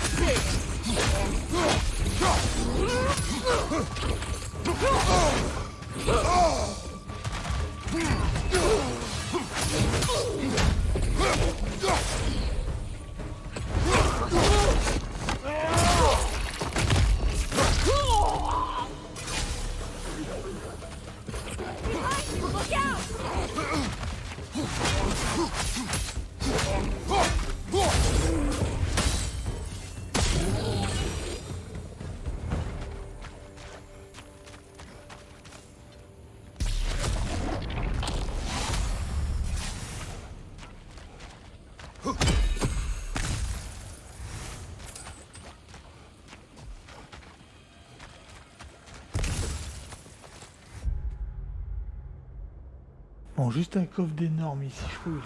Bon, juste un coffre d'énorme ici, je trouve.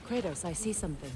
Kratos, I see something.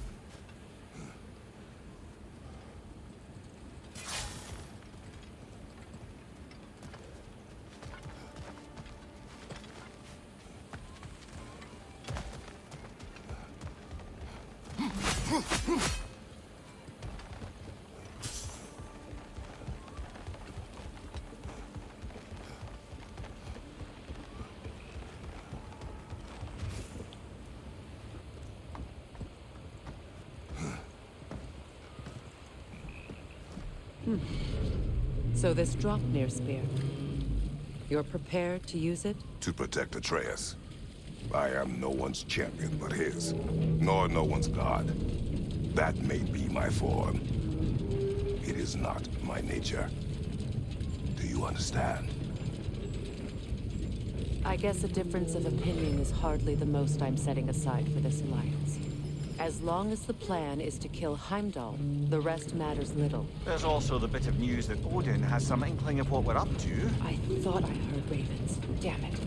So this Draupnir spear, you're prepared to use it? To protect Atreus. I am no one's champion but his, nor no one's god. That may be my form. It is not my nature. Do you understand? I guess a difference of opinion is hardly the most I'm setting aside for this alliance. As long as the plan is to kill Heimdall, the rest matters little. There's also the bit of news that Odin has some inkling of what we're up to. I thought I heard ravens. Damn it.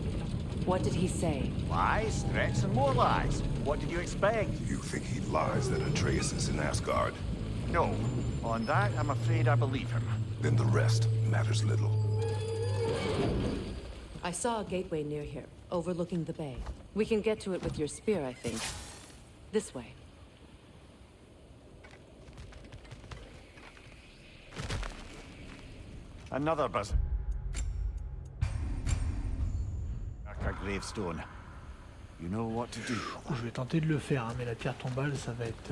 What did he say? Lies, threats, and more lies. What did you expect? You think he lies that Atreus is in Asgard? No. On that, I'm afraid I believe him. Then the rest matters little. I saw a gateway near here, overlooking the bay. We can get to it with your spear, I think. This way. Another buzzer. A gravestone. You know what to do. Je vais tenter de le faire, hein, mais la pierre tombale, ça va être...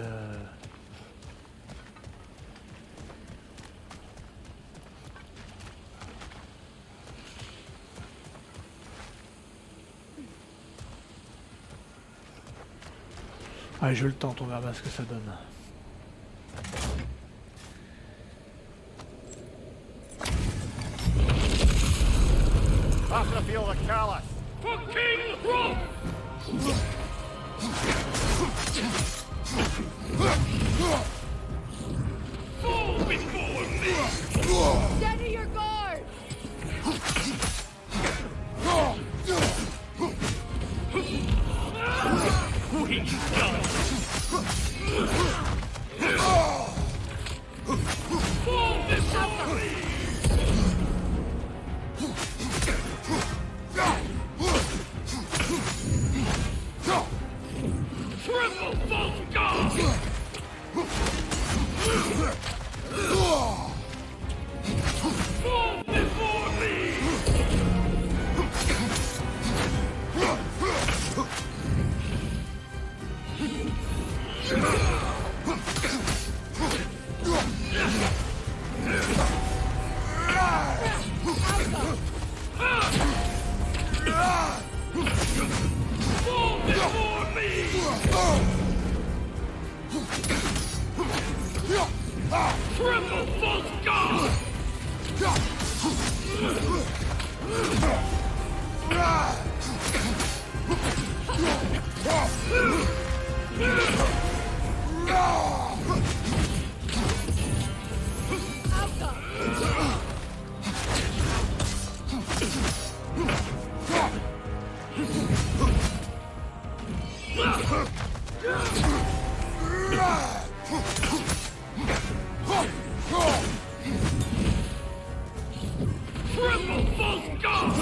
Allez, je le tente, on verra ce que ça donne. After the field of Callus. For King Hrolf! Fall before me! Steady your guard! We done! Fall before me! Triple false god! Fall before me! Fall before me! Triple false god! Triple false god!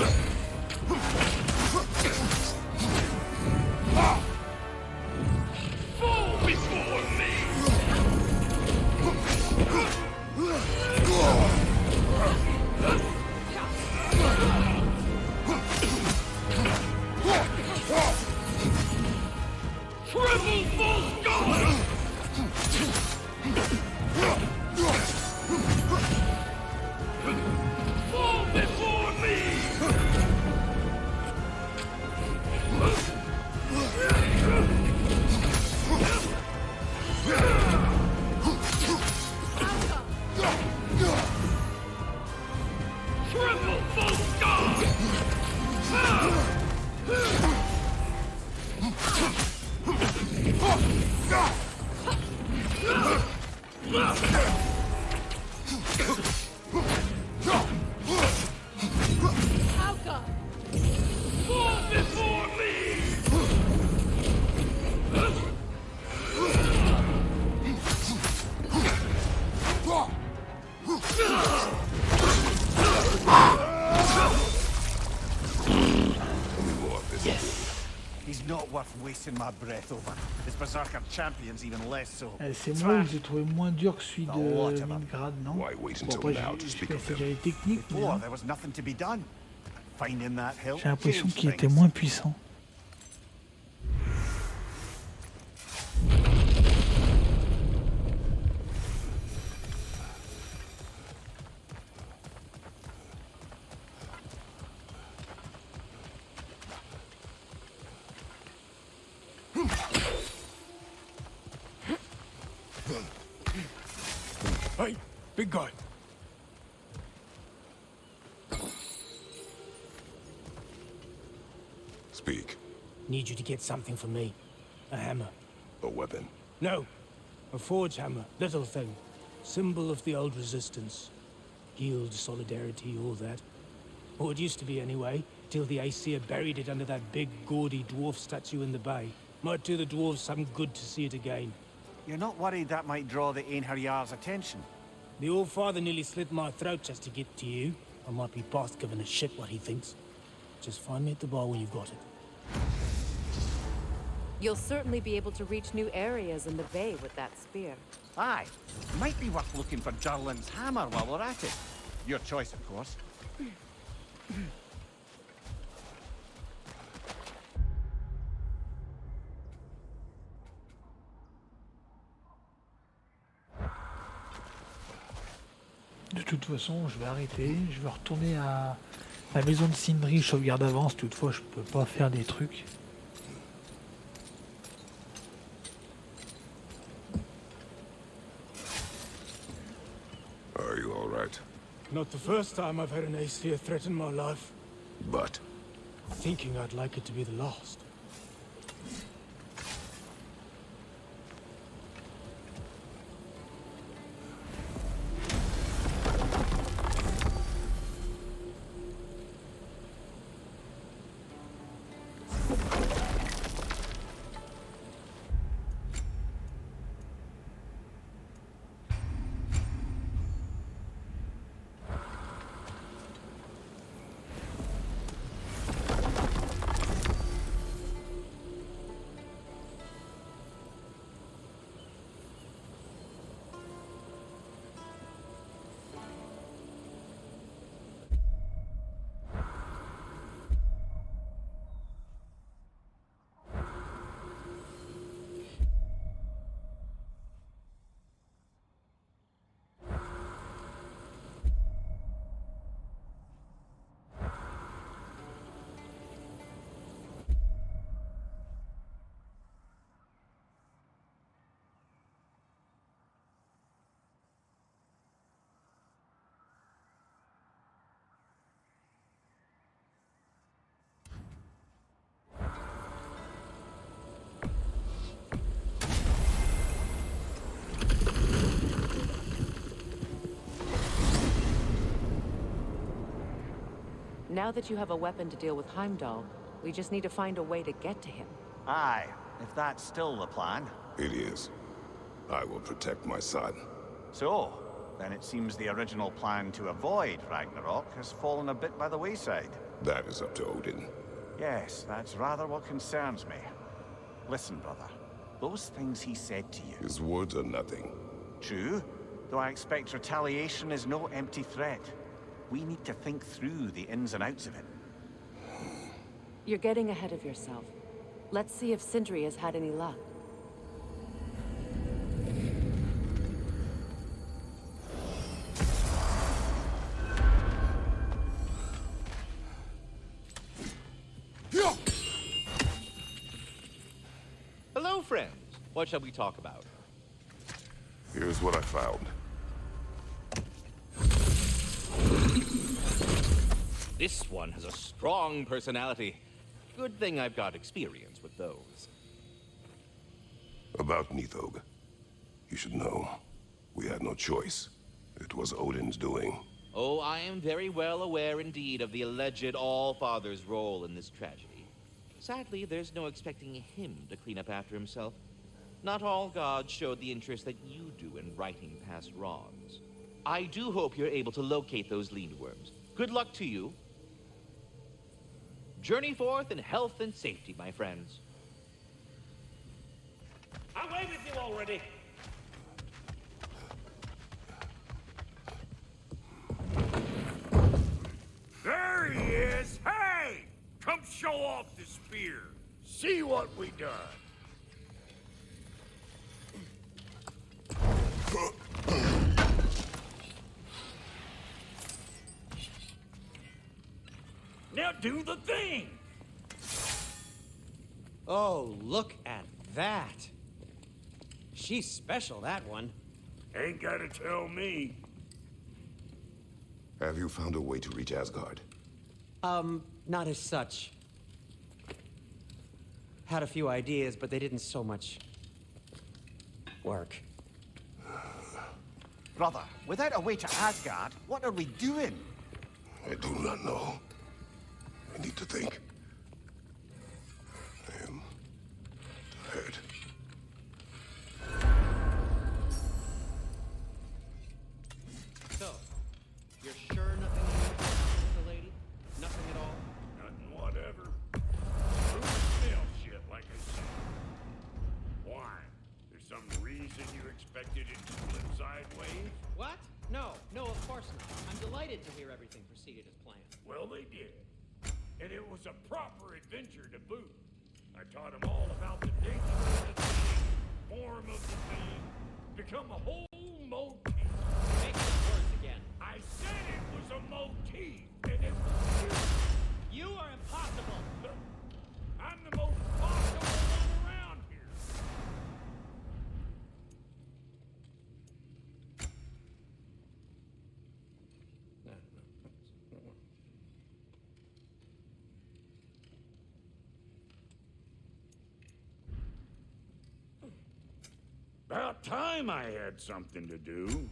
He's not worth wasting my breath over. His berserker champion's even less so. C'est moi que j'ai trouvé moins dur que celui de Mingrad, non? Why wait Bon, until après, now to je speak vais of essayer them? les techniques, mais Before, there was nothing to be done. Finding that hill j'ai l'impression changed qu'il était things. moins puissant. Hey, big guy. Speak. Need you to get something for me. A hammer. A weapon. No. A forge hammer. Little thing. Symbol of the old resistance. Guild, solidarity, all that. Or it used to be anyway, till the Aesir buried it under that big, gaudy dwarf statue in the bay. Might do the dwarves some good to see it again. You're not worried that might draw the Einherjar's attention? The old father nearly slit my throat just to get to you. I might be past giving a shit what he thinks. Just find me at the bar when you've got it. You'll certainly be able to reach new areas in the bay with that spear. Aye. Might be worth looking for Durlin's hammer while we're at it. Your choice, of course. De toute façon, je vais arrêter. Je vais retourner à la maison de Sindri. Je sauvegarde d'avance. Toutefois, je peux pas faire des trucs. Are you all right? Not the first time I've had an Aesir threaten my life. But Thinking I'd like it to be the last. Now that you have a weapon to deal with Heimdall, we just need to find a way to get to him. Aye, if that's still the plan. it is. I will protect my son. So, then it seems the original plan to avoid Ragnarok has fallen a bit by the wayside. That is up to Odin. Yes, that's rather what concerns me. Listen, brother. Those things he said to you. His words are nothing. True, though I expect retaliation is no empty threat. We need to think through the ins and outs of it. You're getting ahead of yourself. Let's see if Sindri has had any luck. Hello, friends. What shall we talk about? Here's what I found. This one has a strong personality. Good thing I've got experience with those. About Nithog. You should know. We had no choice. It was Odin's doing. Oh, I am very well aware indeed of the alleged All-Father's role in this tragedy. Sadly, there's no expecting him to clean up after himself. Not all gods showed the interest that you do in righting past wrongs. I do hope you're able to locate those lean worms. Good luck to you. Journey forth in health and safety, my friends. Away with you already! There he is! Hey! Come show off the spear. See what we done. Now do the thing! Oh, look at that. She's special, that one. Ain't gotta tell me. Have you found a way to reach Asgard? Not as such. Had a few ideas, but they didn't so much work. Brother, without a way to Asgard, what are we doing? I do not know. I need to think. I am tired. So, you're sure nothing with the lady? Nothing at all? Nothing whatever. True snail shit, like I said. Why? There's some reason you expected it to flip sideways? What? No, of course not. I'm delighted to hear everything proceeded as planned. Well, they did. And it was a proper adventure to boot. I taught them all about the nature of the thing, form of the thing, become a whole motif. You're making up words again. I said it was a motif, and it was You are impossible! Look, I'm the most possible one around here. About time I had something to do.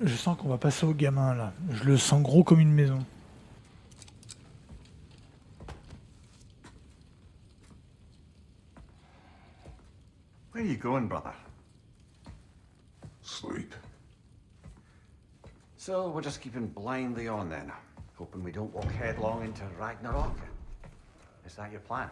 Je sens qu'on va passer au gamin là. Je le sens gros comme une maison. Where are you going, brother? Sleep. So we're just keeping blindly on then, hoping we don't walk headlong into Ragnarok. Is that your plan?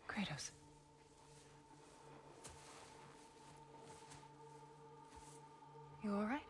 Kratos. You all right?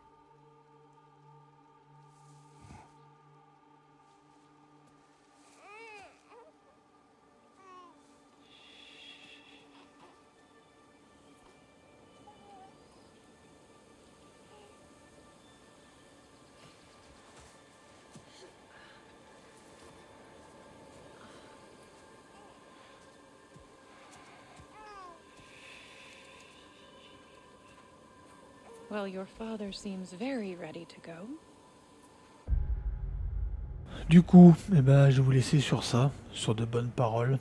Well, your father seems very ready to go. Du coup, eh ben, je vais vous laisser sur ça, sur de bonnes paroles.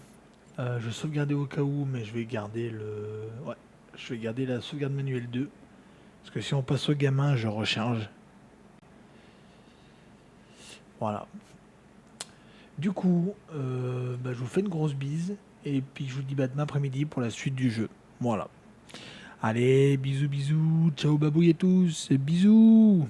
Je vais sauvegarder au cas où, mais je vais garder le... Ouais, je vais garder la sauvegarde manuelle 2. Parce que si on passe au gamin, je recharge. Voilà. Du coup, je vous fais une grosse bise. Et puis je vous dis demain après-midi pour la suite du jeu. Voilà. Allez, bisous, bisous. Ciao, babouille et tous. Bisous.